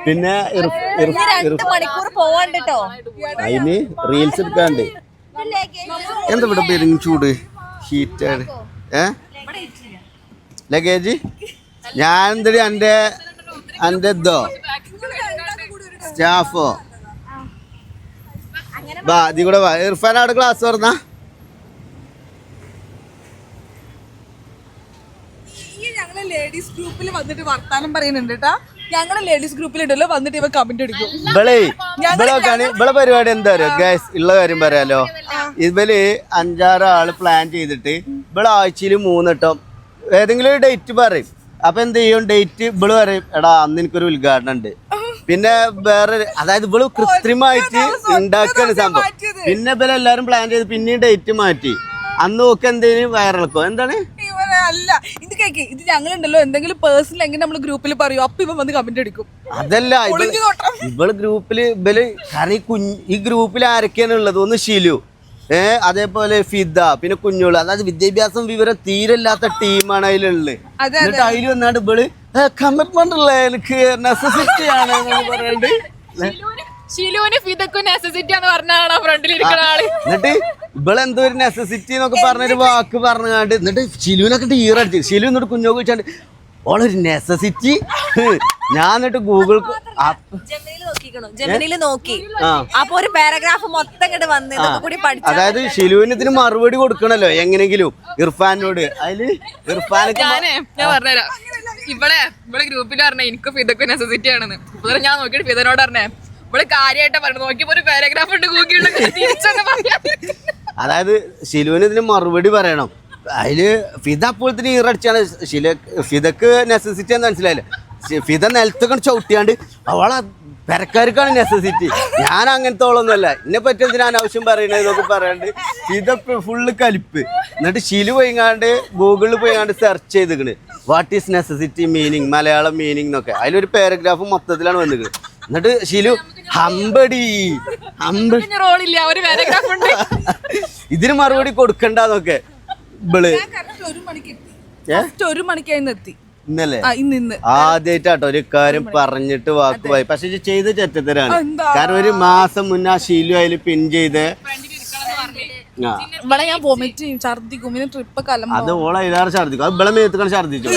പിന്നെ അതിന് റീൽസ് എടുക്കാണ്ട് എന്താ ഇവിടെ പെരും ചൂട് ഹീറ്റാണ്. ലഗേജ് ഞാൻ എന്തടി എൻ്റെ ഇതോ സ്റ്റാഫോ ബാ ഇതി കൂടെ വാ. ഇർഫാൻ അവിടെ ക്ലാസ് തുറന്നാ ഞങ്ങള് ലേഡീസ് ഗ്രൂപ്പിൽ വന്നിട്ട് വർത്താനം പറയുന്നുണ്ട് കേട്ടാ. ഞങ്ങള് ലേഡീസ് ഗ്രൂപ്പിലുണ്ടല്ലോ വന്നിട്ട് ഇവ കമന്റ് അടിക്കും. ഇവളെ പരിപാടി എന്താ പറയുക ഗൈസ്, ഉള്ള കാര്യം പറയാലോ. ഇവല് 5-6 ആള് പ്ലാൻ ചെയ്തിട്ട് ഇവള് ആഴ്ചയിൽ 3 വട്ടം ഏതെങ്കിലും ഒരു ഡേറ്റ് പറയും. അപ്പൊ എന്ത് ചെയ്യും, ഡേറ്റ് ഇവള് പറയും എടാ അന്ന് എനിക്കൊരു ഉദ്ഘാടനം ഉണ്ട്. പിന്നെ വേറെ അതായത് ഇവള് കൃത്രിമമായിട്ട് ഉണ്ടാക്കാണ് സംഭവം. പിന്നെ ഇവരെല്ലാരും പ്ലാൻ ചെയ്ത് പിന്നെയും ഡേറ്റ് മാറ്റി. അന്ന് നോക്ക് എന്തേലും വയറിളക്കോ എന്താണ് അല്ല ഇത് കേക്ക്. ഇത് ഞങ്ങളുണ്ടല്ലോ എന്തെങ്കിലും പേഴ്സണൽ എങ്ങനെ നമ്മള് ഗ്രൂപ്പിൽ പറയും, അപ്പൊ ഇവൻ വന്ന് കമന്റ് അടിക്കും. അതല്ല ഇവള് ഗ്രൂപ്പില് കാരണം ഈ ഗ്രൂപ്പിൽ ആരൊക്കെയാണ് ഉള്ളത്? ഒന്ന് ഷിലു, അതേപോലെ ഫിദ, പിന്നെ കുഞ്ഞോള്. അതായത് വിദ്യാഭ്യാസം വിവരം തീരല്ലാത്ത ടീമാണ് അതിലുള്ളത്. എന്നിട്ട് അതിൽ വന്നാണ്ട് ഇവള് കമ്മിറ്റ്മെന്റ് ഉള്ള എനിക്ക് നെസസിറ്റി ആണ് പറയണ്ട്. എന്നിട്ട് ഇവളെന്തോ ഒരു നെസസിറ്റി എന്നൊക്കെ പറഞ്ഞൊരു വാക്ക് പറഞ്ഞാണ്ട് എന്നിട്ട് ഷിലുവിനൊക്കെ ഈറടിച്ചു. ഷിലു എന്നിട്ട് കുഞ്ഞോക്ക് വെച്ചാണ്ട് ഓളൊരു നെസസിറ്റി. ഞാൻ എന്നിട്ട് ഗൂഗിൾ ജെമിനിയിൽ നോക്കി, അപ്പൊ ഒരു പാരഗ്രാഫ് മൊത്തം ഇങ്ങോട്ട് വന്ന് കൂടി പഠിച്ചു. അതായത് ഷിലുവിന് ഇതിന് മറുപടി കൊടുക്കണല്ലോ എങ്ങനെങ്കിലും ഇർഫാനോട്. അതില് ഇർഫാനൊക്കെ ഞാൻ പറഞ്ഞുതരാം. ഇവിടെ ഗ്രൂപ്പിൽ പറഞ്ഞേ എനിക്ക് ഫിദക്ക് നെസസിറ്റി ആണെന്ന്. ഞാൻ നോക്കിയിട്ട് ഫിദനോട് പറഞ്ഞേ ഇവിടെ കാര്യമായിട്ടാ പറഞ്ഞു. നോക്കിയപ്പോ ഒരു പാരഗ്രാഫ് ഉണ്ട് ഗൂഗിളിൽ തിരിച്ചൊന്ന് പറയാ. അതായത് ഷിലുവിന് ഇതിന് മറുപടി പറയണം. അതില് ഫിദ അപ്പോഴത്തിന് ഈറടിച്ചാണ്. ഫിദക്ക് നെസസിറ്റി എന്ന് മനസ്സിലായില്ല. ഫിദ നിലത്തൊക്കെ ചവിട്ടിയാണ്ട് അവളെ പെരക്കാർക്കാണ് നെസസിറ്റി. ഞാൻ അങ്ങനത്തെ ഓളൊന്നുമല്ല, എന്നെ പറ്റി എന്തിനാ അനാവശ്യം പറയണതൊക്കെ പറയാണ്ട് ഫിദ ഫുള്ള് കലിപ്പ്. എന്നിട്ട് ഷിലു പോയിങ്ങാണ്ട് ഗൂഗിളിൽ പോയിങ്ങാണ്ട് സെർച്ച് ചെയ്തിക്കണ് what is necessity meaning, Malayalam meaning എന്നൊക്കെ. അതിലൊരു പാരഗ്രാഫ് മൊത്തത്തിലാണ് വന്നിക്കണ്. എന്നിട്ട് ഷിലു ഇതിന് മറുപടി കൊടുക്കണ്ടെന്നൊക്കെ ഇവള് 1 മണിക്കായി എത്തി ഇന്നലെ. ആദ്യമായിട്ടാട്ടോ ഒരു കാര്യം പറഞ്ഞിട്ട് വാക്കുപോയി. പക്ഷെ ചെയ്ത് ചെറ്റത്തരാണ്. കാരണം 1 മാസം മുന്നേ ഷീലു അതിൽ പിൻ ചെയ്ത് ഇവിടെ ഞാൻ വൊമിറ്റ് ഛർദിക്കും. പിന്നെ ട്രിപ്പ് കലം അത് ഓളെ ഇതാറ് ഛർദിക്കും. അത് ഇവിടെ മേത്തുക്കാൻ ഛർദിച്ചു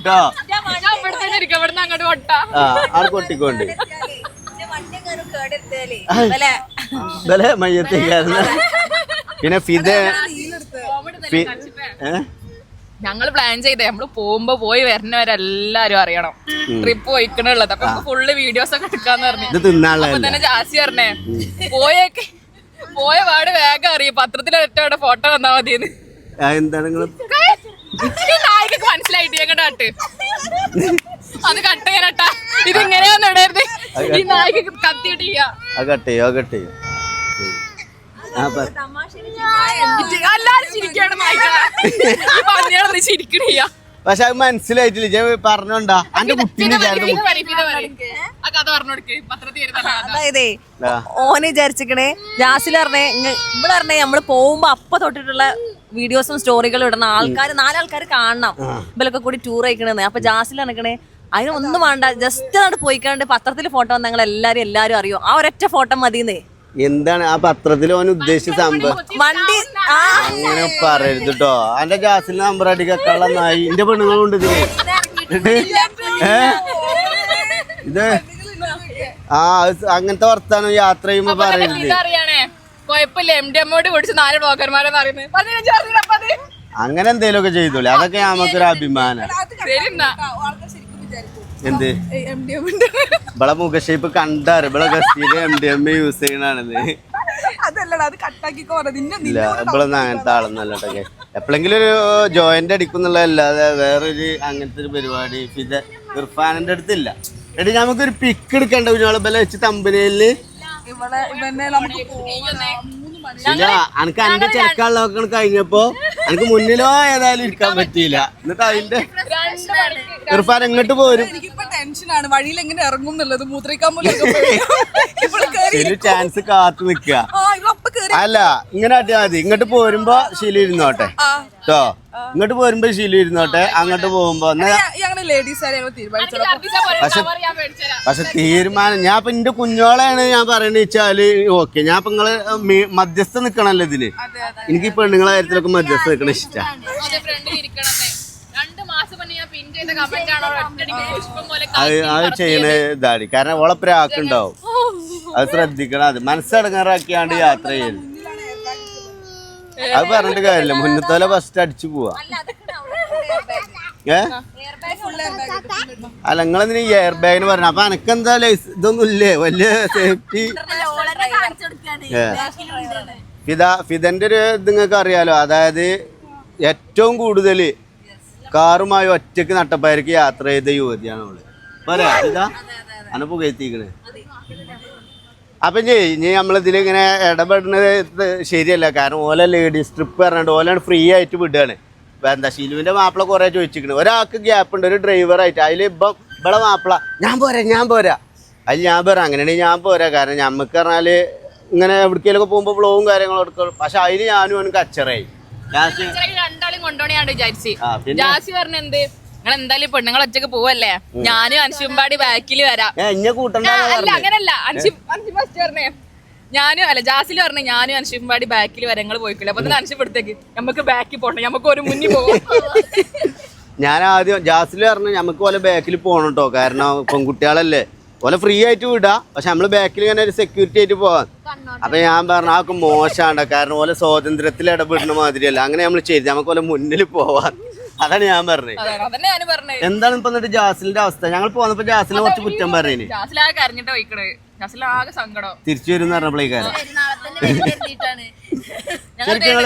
കേട്ടോ. ആൾ കൊട്ടിക്കൊണ്ട് മയ്യത്തേക്കായിരുന്നു. പിന്നെ ഫിദ ഞങ്ങള് പ്ലാൻ ചെയ്തേ നമ്മള് പോകുമ്പോ പോയി വരുന്നവരെല്ലാരും അറിയണം ട്രിപ്പ് പോയിക്കണുള്ളത്. അപ്പൊ ഫുള്ള് വീഡിയോസ് ഒക്കെ എടുക്കാന്ന് പറഞ്ഞു. അപ്പൊ തന്നെ ജാസി പറഞ്ഞേ പോയ പാട് വേഗം അറിയും പത്രത്തിലൊറ്റ ഫോട്ടോ വന്നാ മതിയെന്ന്. നായികക്ക് മനസ്സിലായിട്ട് ഞങ്ങടാട്ട് അത് കട്ട് ചെയ്യാനട്ടാ ഇതിങ്ങനെയാന്ന് ഇടരുത്. ഈ നായികക്ക് കത്തിയിട്ട് ചെയ്യാം. എല്ലാരും ചിരിക്കാണ് പറഞ്ഞാൽ ചിരിക്കണില്ല. പക്ഷെ അത് മനസ്സിലായിട്ടില്ല. ഞാൻ പറഞ്ഞോണ്ടാ എന്റെ കുട്ടീനെ ആ കഥ പറഞ്ഞോടുക്ക് പത്രത്തിൽ. അതായതേ ഓന് വിചാരിച്ചിക്കണേ ജാസിൽ പറഞ്ഞേ ഇവിടെ പറഞ്ഞേ നമ്മള് പോകുമ്പോ അപ്പൊ തൊട്ടിട്ടുള്ള വീഡിയോസും സ്റ്റോറികളും ഇടണം. ആൾക്കാർ 4 ആൾക്കാർ കാണണം ഇവലൊക്കെ കൂടി ടൂർ അയക്കണെന്ന്. അപ്പൊ ജാസിൽ നടക്കണേ അതിനൊന്നും വേണ്ട, ജസ്റ്റ് അവിടെ പോയിക്കാണ്ട് പത്രത്തിൽ ഫോട്ടോ വന്ന് ഞങ്ങൾ എല്ലാരും അറിയോ. ആ ഒരൊറ്റ ഫോട്ടോ മതിന്നേ. എന്താണ് ആ പത്രത്തിൽ ഓൻ ഉദ്ദേശിച്ച സംഭവം? വണ്ടി അങ്ങനെ പറയരുത് കേട്ടോ. എന്റെ ജാസിന്റെ നമ്പർ അടിക്കള്ള നായി എന്റെ പെണ്ണുങ്ങളുണ്ട് ഇതില്. ഇത് അങ്ങനത്തെ വർത്താനം യാത്ര ചെയ്യുമ്പോ പറയരുത്. അറിയാണേ കൊഴപ്പില്ല MDMോട് പിടിച്ച് 4 ബ്ലോക്കർമാരെന്ന് പറയുന്നത്. അങ്ങനെ എന്തേലും ഒക്കെ ചെയ്തോളൂ. അതൊക്കെ നമുക്കൊരു അഭിമാനം. എന്ത് ഇവിടെ മുഖഷേപ്പ് കണ്ടാറ് ഇവിടെ ഗസ്റ്റില് MDM യൂസ് ചെയ്യണാണെന്ന്. ഇല്ല ഇവളൊന്നും അങ്ങനത്തെ ആളൊന്നല്ല കേട്ടോ. എപ്പോഴെങ്കിലും ഒരു ജോയിന്റ് അടിക്കുന്നുള്ളതല്ലാതെ വേറൊരു അങ്ങനത്തെ ഒരു പരിപാടി ഇർഫാനിന്റെ അടുത്തില്ല. എടി നമുക്കൊരു പിക്ക് എടുക്കണ്ട കുഞ്ഞോളെ ബല വെച്ച് തമ്പനയില്. ഇല്ല അനക്ക് അന്റെ ചെറുക്കാനുള്ളതൊക്കെ കഴിഞ്ഞപ്പോ എനിക്ക് മുന്നിലോ ഏതായാലും ഇരിക്കാൻ പറ്റിയില്ല. എന്നിട്ട് അതിന്റെ ഇർഫാൻ എങ്ങോട്ട് പോരും? ടെൻഷനാണ് വഴിയിൽ എങ്ങനെ ഇറങ്ങും എന്നുള്ളത്. മൂത്രയിക്കാൻ പോലും ചാൻസ് കാത്തു നിക്കുക. അല്ല ഇങ്ങനെ ആട്ടിയാ മതി. ഇങ്ങോട്ട് പോരുമ്പോ ശീല ഇരുന്നോട്ടെ കേട്ടോ. ഇങ്ങോട്ട് പോരുമ്പോ ശീല ഇരുന്നോട്ടെ. അങ്ങോട്ട് പോകുമ്പോ പക്ഷെ തീരുമാനം ഞാൻ ഇപ്പൊ എന്റെ കുഞ്ഞോളെയാണ് ഞാൻ പറയണ വെച്ചാല് ഓക്കെ. ഞാൻ ഇപ്പൊ നിങ്ങള് മധ്യസ്ഥ നിക്കണല്ലോ ഇതില്. എനിക്ക് ഈ പെണ്ണുങ്ങളെ കാര്യത്തിലൊക്കെ മധ്യസ്ഥ നിക്കണ ഇഷ്ടം. അത് ചെയ്യണ ഇതാണ്. കാരണം ഓളെ പ്രാക്കുണ്ടാവും. അത് ശ്രദ്ധിക്കണം. അത് മനസ്സടങ്ങാറാക്കിയാണ്ട് യാത്ര ചെയ്യരുത്. അത് പറഞ്ഞിട്ട് കാര്യമില്ല. മുന്നത്തോലെ ഫസ്റ്റ് അടിച്ചു പോവാ. അല്ല നിങ്ങളെന്തിനാ ഈ എയർ ബാഗിന് പറഞ്ഞ? അപ്പൊ എനക്കെന്താ ഇതൊന്നും ഇല്ലേ വലിയ സേഫ്റ്റി? ഫിദന്റെ ഒരു ഇത് നിങ്ങൾക്ക് അറിയാലോ. അതായത് ഏറ്റവും കൂടുതൽ കാറുമായി ഒറ്റക്ക് നട്ടപ്പായർക്ക് യാത്ര ചെയ്ത യുവതിയാണ് അവള്. പറയാ ഇതാ അന പുകയത്തിക്കണ്. അപ്പൊ ഇനി നമ്മളിതിലിങ്ങനെ ഇടപെടുന്നത് ശരിയല്ല. കാരണം ഓല ലേഡീസ് ട്രിപ്പ് പറഞ്ഞിട്ട് ഓലാണ് ഫ്രീ ആയിട്ട് വിടുകയാണ്. എന്താ ഷിലുവിന്റെ മാപ്പിള കുറെ ചോദിച്ചിരിക്കണ്. ഒരാൾക്ക് ഗ്യാപ്പ് ഉണ്ട് ഒരു ഡ്രൈവറായിട്ട്. അതിൽ ഇവിടെ മാപ്പിള ഞാൻ പോരാ അതിൽ ഞാൻ പോരാ. അങ്ങനെയാണെങ്കിൽ ഞാൻ പോരാ. കാരണം ഞമ്മക്ക് പറഞ്ഞാല് ഇങ്ങനെ എവിടേക്കെങ്കിലൊക്കെ പോകുമ്പോ വ്ളോഗും കാര്യങ്ങളും എടുക്കും. പക്ഷെ അതിന് ഞാനും അവനും കച്ചറായി. രണ്ടാളും കൊണ്ടോണിയാണ്ട് വിചാരിച്ച് ജാസി പറഞ്ഞ എന്ത് നിങ്ങൾ എന്തായാലും പെണ്ണുങ്ങൾ ഒറ്റക്ക് പോവല്ലേ, ഞാനും അൻഷുമ്പാടി ബാക്കിൽ വരാം. അല്ല അങ്ങനല്ല, അൻഷു ഫസ്റ്റ് പറഞ്ഞേ ഞാനും അല്ല ജാസിൽ പറഞ്ഞേ ഞാനും അൻഷുമ്പാടി ബാക്കിൽ വരാം, നിങ്ങൾ പോയിക്കില്ല. അപ്പൊ അൻഷു എടുത്തേക്ക് നമുക്ക് ബാക്കിൽ പോകണം, നമുക്ക് ഒരു മുന്നിൽ പോകാം. ഞാൻ ആദ്യം ജാസിൽ പറഞ്ഞു നമുക്ക് പോലെ ബാക്കിൽ പോകണം കേട്ടോ. കാരണം പെൺകുട്ടികളല്ലേ ഓലെ ഫ്രീ ആയിട്ട് വിടാം. പക്ഷെ നമ്മള് ബാക്കിൽ ഇങ്ങനെ ഒരു സെക്യൂരിറ്റി ആയിട്ട് പോവാൻ. അപ്പൊ ഞാൻ പറഞ്ഞു ആൾക്ക് മോശമാണ്. കാരണം ഓലെ സ്വാതന്ത്ര്യത്തിൽ ഇടപെടുന്ന മാതിരിയല്ല. അങ്ങനെ നമ്മൾ ചെയ്ത് നമുക്ക് ഓലെ മുന്നിൽ പോവാൻ. അതാണ് ഞാൻ പറഞ്ഞത്. എന്താണ് ഇപ്പൊ എന്നിട്ട് ജാസിലിന്റെ അവസ്ഥ? ഞങ്ങൾ പോന്നപ്പോ ജാസിലിനെ കുറച്ച് കുറ്റം പറഞ്ഞു. തിരിച്ചു വരും പറഞ്ഞപ്പോഴേക്കാരം ശരിക്കും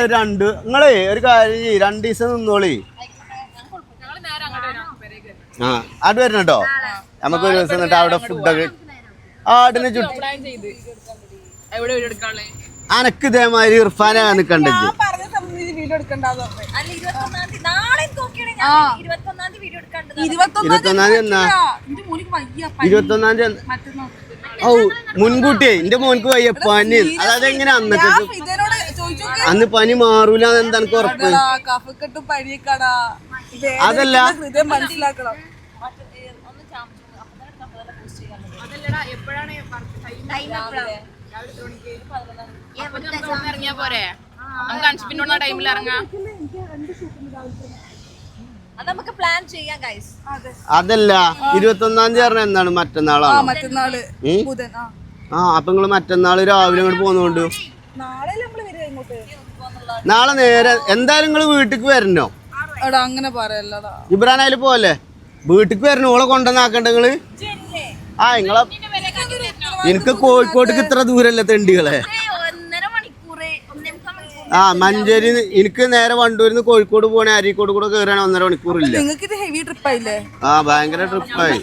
നിങ്ങളെ ഒരു കാര്യം ചെയ്യ്, 2 ദിവസം നിന്നോളി. ആ അത് വരണം കേട്ടോ. നമുക്ക് ഒരു ദിവസം എന്നിട്ട് അവിടെ ഫുഡൊക്കെ ആടിനെ ചുറ്റും അനക്ക് ഇതേമാതിരി ഇർഫാനെ നിക്കണ്ടത്. 21-ാം തീയതി ഓ മുൻകൂട്ടിയേ എന്റെ മോനക്ക് വയ്യ പനി. അതായത് എങ്ങനെ അന്നൊക്കെ അന്ന് പനി മാറൂല എന്താ എനിക്ക് ഉറപ്പ്? അതല്ല മനസ്സിലാക്കണം. ഇറങ്ങിയാ പോരെ, നമുക്ക് അൻഷിപ്പിന്റെ ടൈമിൽ ഇറങ്ങാം. നമുക്ക് പ്ലാൻ ചെയ്യാം ഗൈസ്. അതല്ല 21-ാം തീയതി പറഞ്ഞ എന്താണ്? മറ്റന്നാളാണ്. ആ അപ്പൊ നിങ്ങള് മറ്റന്നാള് രാവിലെ ഇങ്ങോട്ട് പോകുന്നോണ്ട് നാളെ നേരെ എന്തായാലും നിങ്ങള് വീട്ടിക്ക് വരണോ? അങ്ങനെ പറയല്ലടാ, ഇബ്രാനായാലും പോലെ വീട്ടിക്ക് വരണോ? ഓളെ കൊണ്ടുവന്നാക്കണ്ട നിങ്ങള്. ആ നിങ്ങളെ എനിക്ക് കോഴിക്കോട്ടേക്ക് ഇത്ര ദൂരല്ലേ തെണ്ടികളെ. ആ മഞ്ചേരി എനിക്ക് നേരെ വണ്ടൂരിന്ന് കോഴിക്കോട് പോണേ അരീക്കോട് കൂടെ കയറാണ് 1.5 മണിക്കൂറില്ല. ഹെവി ട്രിപ്പായില്ലേ? ആ ഭയങ്കര ട്രിപ്പായി.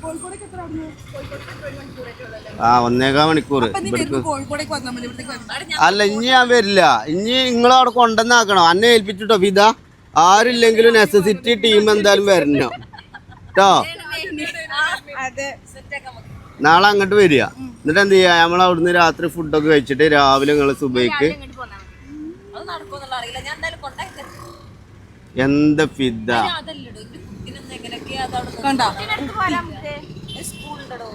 കോഴിക്കോടേക്ക് എത്ര അവിടുന്ന്? കോഴിക്കോടേക്ക് 1 മണിക്കൂറൊക്കെ ഉള്ളല്ലേ? ആ 1.25 മണിക്കൂർ അപ്പൊ നീ വരുമ്പോ കോഴിക്കോടേക്ക് വന്നാൽ മതി, ഇവിടത്തേക്ക് വരണം. അല്ല ഇനി ഞാൻ വരില്ല. ഇനി നിങ്ങളവിടെ കൊണ്ടുവന്നാക്കണം. അന്നെ ഏൽപ്പിച്ചിട്ടോ ഫിദ. ആരില്ലെങ്കിലും നെസസിറ്റി ടീം എന്തായാലും വരണം കേട്ടോ. അതെ. നാളെ അങ്ങോട്ട് വരിക. എന്നിട്ട് എന്ത് ചെയ്യാ, നമ്മൾ അവിടുന്ന് രാത്രി ഫുഡൊക്കെ കഴിച്ചിട്ട് രാവിലെ നിങ്ങൾ സുബൈക്ക് അത് നടക്കുമെന്നുള്ള അറിയില്ല. ഞാൻ എന്തായാലും കൊണ്ടാക്കി എന്താ ഫിദ അതല്ലടോ എന്റെ കുട്ടിനൊന്നും എങ്ങനെയൊക്കെയാ അതവിടെ കണ്ടോ? സ്കൂളുണ്ടോ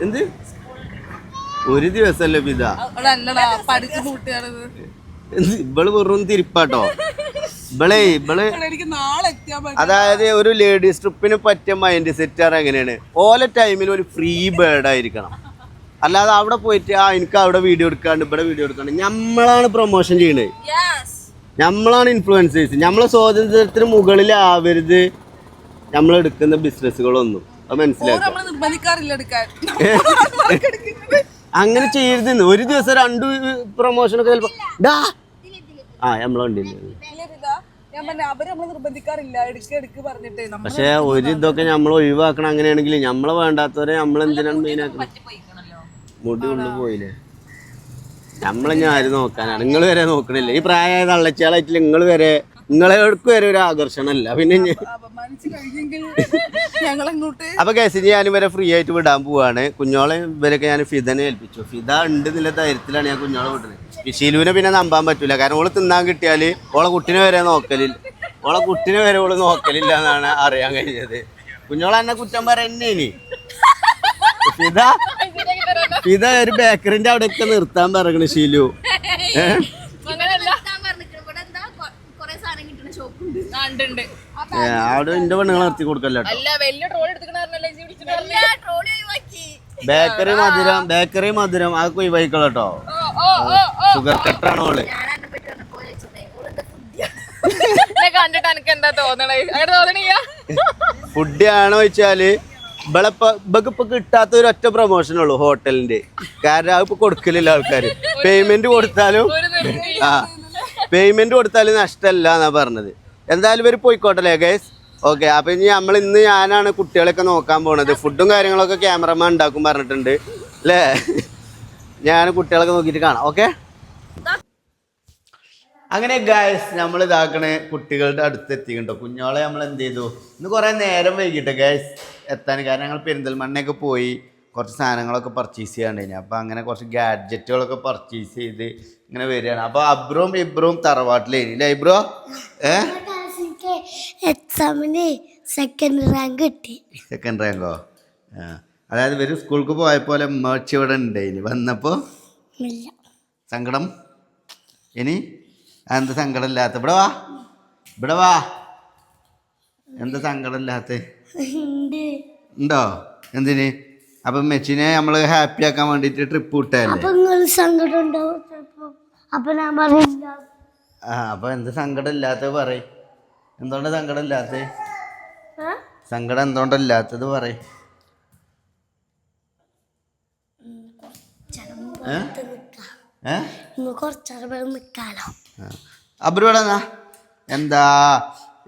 എന്ത് ഒരു ദിവസല്ലേ ഫിദ? അവിടെ അല്ലടാ പഠിച്ച കൂട്ടുകാരത്. ഇവള് വെറും തിരിപ്പാട്ടോ. ഇവള് എനിക്ക് നാളെ എത്തിയാ മതി. അതായത് ഒരു ലേഡീസ് ട്രിപ്പിന് പറ്റിയ മൈൻഡ് സെറ്റ് എങ്ങനെയാണ്, ഓല ടൈമിൽ ഒരു ഫ്രീ ബേർഡ് ആയിരിക്കണം. അല്ലാതെ അവിടെ പോയിട്ട് എനിക്ക് അവിടെ വീഡിയോ എടുക്കാണ്ട് ഇവിടെ വീഡിയോ എടുക്കാണ്ട്. നമ്മളാണ് പ്രൊമോഷൻ ചെയ്യണത്, നമ്മളാണ് ഇൻഫ്ലുവൻസേഴ്സ്. നമ്മളെ സ്വാതന്ത്ര്യത്തിന് മുകളിലാവരുത് നമ്മൾ എടുക്കുന്ന ബിസിനസ്സുകളൊന്നും. അത് മനസ്സിലാക്കുക. നമ്മള് നിർബന്ധിക്കാറില്ല എടുക്കാൻ. അങ്ങനെ ചെയ്യരുതെന്ന്. ഒരു ദിവസം 2 പ്രൊമോഷനൊക്കെ ചിലപ്പോ നമ്മളെ ഞാൻ പറഞ്ഞ അവര് നമ്മള് നിർബന്ധിക്കാറില്ല, എടുക്ക് പറഞ്ഞിട്ട്. പക്ഷെ ഒരു ഇതൊക്കെ നമ്മൾ ഒഴിവാക്കണം. അങ്ങനെയാണെങ്കിൽ നമ്മളെ വേണ്ടാത്തവരെ നമ്മളെന്തിനാണ് മെയിനാക്കുന്നത്? മുടി ഉള്ളു പോയില്ലേ? നമ്മളെഞ്ഞ ആര് നോക്കാനാണ്? നിങ്ങൾ വരെ നോക്കണില്ല. ഈ പ്രായമായ തള്ളച്ചാളായിട്ടില്ല. നിങ്ങളെക്ക് വരെ ഒരു ആകർഷണമല്ല. പിന്നെ അപ്പൊ കേസ് ഞാൻ ഇവരെ ഫ്രീ ആയിട്ട് വിടാൻ പോവാണ്. കുഞ്ഞോളെ ഇവരൊക്കെ ഞാൻ ഫിദനെ ഏൽപ്പിച്ചു. ഫിദ ഉണ്ട് എന്നുള്ള ധൈര്യത്തിലാണ് ഞാൻ കുഞ്ഞോളെ വിടുന്നത്. ഷിലുവിനെ പിന്നെ നമ്പാൻ പറ്റൂല. കാരണം ഓള് തിന്നാൻ കിട്ടിയാല് ഓളെ കുട്ടിനെ വരെ നോക്കലില്ല. ഓള് നോക്കലില്ല എന്നാണ് അറിയാൻ കഴിഞ്ഞത്. കുഞ്ഞോളെ എന്നെ കുറ്റം പറയുന്നേനി. ഫിദ ഒരു ബേക്കറിന്റെ അവിടെയൊക്കെ നിർത്താൻ പറയണ ഷീലു. അവിടെ എന്റെ പെണ്ണുങ്ങളെ നിർത്തി കൊടുക്കല്ലോ. ബേക്കറി മധുരം അതൊക്കെ ഒഴിവായിക്കോളൂ കേട്ടോ. ഷുഗർ കട്ടാണ് ഓള്. കണ്ടിട്ട് എനിക്ക് എന്താ തോന്നണേ? ഫുഡ് ആണോ ചോദിച്ചാല് ഇപ്പൊ കിട്ടാത്ത ഒരു ഒറ്റ പ്രൊമോഷൻ ഉള്ളൂ ഹോട്ടലിന്റെ. കാരണം അതിപ്പോ കൊടുക്കലില്ല ആൾക്കാര്. പേയ്മെന്റ് കൊടുത്താലും നഷ്ടമല്ല എന്നാ പറഞ്ഞത്. എന്തായാലും ഇവര് പോയിക്കോട്ടല്ലേ ഗൈസ്. ഓക്കെ, അപ്പൊ ഇനി ഇന്ന് ഞാനാണ് കുട്ടികളൊക്കെ നോക്കാൻ പോണത്. ഫുഡും കാര്യങ്ങളൊക്കെ ക്യാമറമാൻ ഉണ്ടാക്കും പറഞ്ഞിട്ടുണ്ട് അല്ലേ? ഞാൻ കുട്ടികളൊക്കെ നോക്കിയിട്ട് കാണാം. ഓക്കെ, അങ്ങനെ ഗൈസ് നമ്മൾ ഇതാക്കണേ കുട്ടികളുടെ അടുത്ത് എത്തിക്കണ്ടോ. കുഞ്ഞോളെ നമ്മൾ എന്ത് ചെയ്തു, ഇന്ന് കുറേ നേരം വൈകിട്ട് ഗൈസ് എത്താൻ. കാരണം ഞങ്ങൾ പെരിന്തൽമണ്ണയൊക്കെ പോയി കുറച്ച് സാധനങ്ങളൊക്കെ പർച്ചേസ് ചെയ്യാണ്ടായിന്. അപ്പോൾ അങ്ങനെ കുറച്ച് ഗാഡ്ജറ്റുകളൊക്കെ പർച്ചേസ് ചെയ്ത് ഇങ്ങനെ വരികയാണ്. അപ്പോൾ അബ്രോം ഇബ്രോം തറവാട്ടിലേനി അല്ലേ ഇബ്രോ? എക്സാമിന് സെക്കൻഡ് റാങ്കോ? അതായത് ഇവര് സ്കൂൾക്ക് പോയ പോലെ മേർച്ച് ഇവിടെ ഉണ്ടായിന്. വന്നപ്പോൾ സങ്കടം. ഇനി എന്താ സങ്കടം ഇല്ലാത്ത? ഇവിടെ വാ എന്താ സങ്കടം ഇല്ലാത്ത? ഉണ്ടോ? എന്തിന്? അപ്പൊ മെച്ചിനെ നമ്മള് ഹാപ്പി ആക്കാൻ വേണ്ടിട്ട് ട്രിപ്പ് വിട്ടല്ലേ? അപ്പൊ എന്ത് സങ്കടം ഇല്ലാത്ത പറയും. എന്തുകൊണ്ട് സങ്കടം ഇല്ലാത്ത? സങ്കടം എന്തുകൊണ്ടല്ലാത്തത് പറയും. അബ്രോടാ എന്താ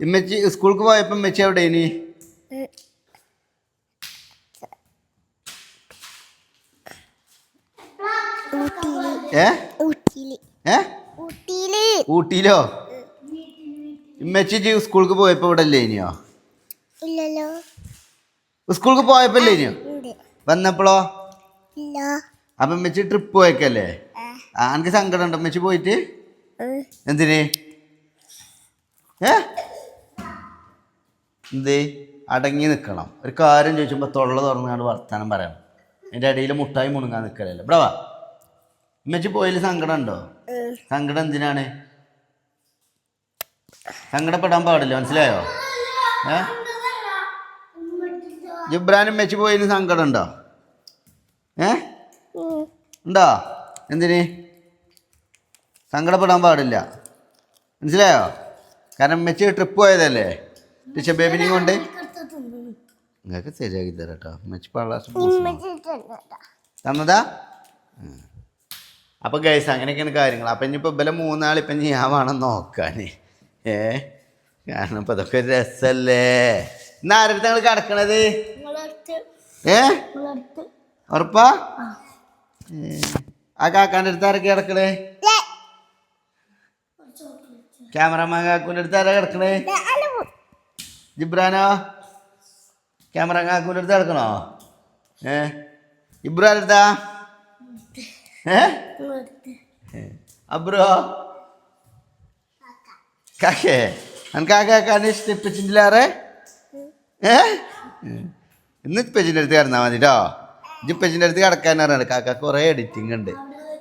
ഇമ്മച്ചി സ്കൂൾക്ക് പോയപ്പോ ഇമ്മച്ചി എവിടെ ഇനി? ഊട്ടിയിലോ? ഇമ്മച്ചി സ്കൂൾക്ക് പോയപ്പോ ഇവിടെ അല്ലേ ഇനിയോ? സ്കൂൾക്ക് പോയപ്പോ അല്ലേ ഇനിയോ? വന്നപ്പോഴോ? അപ്പൊ ഇമ്മച്ചി ട്രിപ്പ് പോയേക്കല്ലേ? എനിക്ക് സങ്കടം ഉണ്ടോ ഇമ്മച്ചി പോയിട്ട്? എന്തിന്? എന്തേ അടങ്ങി നിൽക്കണം. ഒരു കാര്യം ചോദിച്ചുമ്പോൾ തൊള്ള തുറന്നുകൊണ്ട് വർത്താനം പറയണം. എൻ്റെ ഇടയിൽ മുട്ടായി മുണുങ്ങാൻ നിൽക്കലല്ലോ. ഇവിടെ വാ. ഇമ്മച്ചി പോയതിൽ സങ്കടം ഉണ്ടോ? സങ്കടം എന്തിനാണ്? സങ്കടപ്പെടാൻ പാടില്ല, മനസ്സിലായോ? ജിബ്രാനും മെച്ചി പോയതിന് സങ്കടം ഉണ്ടോ? ഉണ്ടോ? എന്തിന്? സങ്കടപ്പെടാൻ പാടില്ല, മനസ്സിലായോ? കാരണം മെച്ചി ട്രിപ്പ് പോയതല്ലേ ടീച്ചർ ബേബിനെയും കൊണ്ട്. നിങ്ങൾക്ക് ശരിയാക്കി തരാം കേട്ടോ. മെച്ചി തന്നതാ. അപ്പം ഗൈസ് അങ്ങനെയൊക്കെയാണ് കാര്യങ്ങൾ. അപ്പം ഇനിയിപ്പോൾ ഇവലെ മൂന്നാളിപ്പം ഞാൻ വേണം നോക്കാൻ. കാരണം ഇപ്പം അതൊക്കെ രസമല്ലേ. ഇന്ന് ആരുടെ ഞങ്ങൾ കിടക്കണത്? ഉറപ്പാ? ആ കാക്കാൻ്റെ അടുത്ത് ആരൊക്കെ കിടക്കണേ? ക്യാമറമാൻ കാക്കൂൻ്റെ അടുത്ത് ആരാ കിടക്കണേ? ജിബ്രാനോ? ക്യാമറ കാക്കൂൻ്റെ അടുത്ത് കിടക്കണോ? ഇബ്രാൻ അടുത്താ? അബ്രോ കാക്കേ എനിക്ക് ആ കാക്കാൻ്റെ ഇഷ്ടം ഇപ്പച്ചിൻ്റെ ഇന്ന് ഇപ്പച്ചിൻ്റെ അടുത്ത് കിടന്നാൽ മതി കേട്ടോ. ഇപ്പച്ചിൻ്റെ അടുത്ത് കിടക്കാൻ അറിയാണ്ട് കാക്ക കുറേ എഡിറ്റിംഗ് ഉണ്ട്.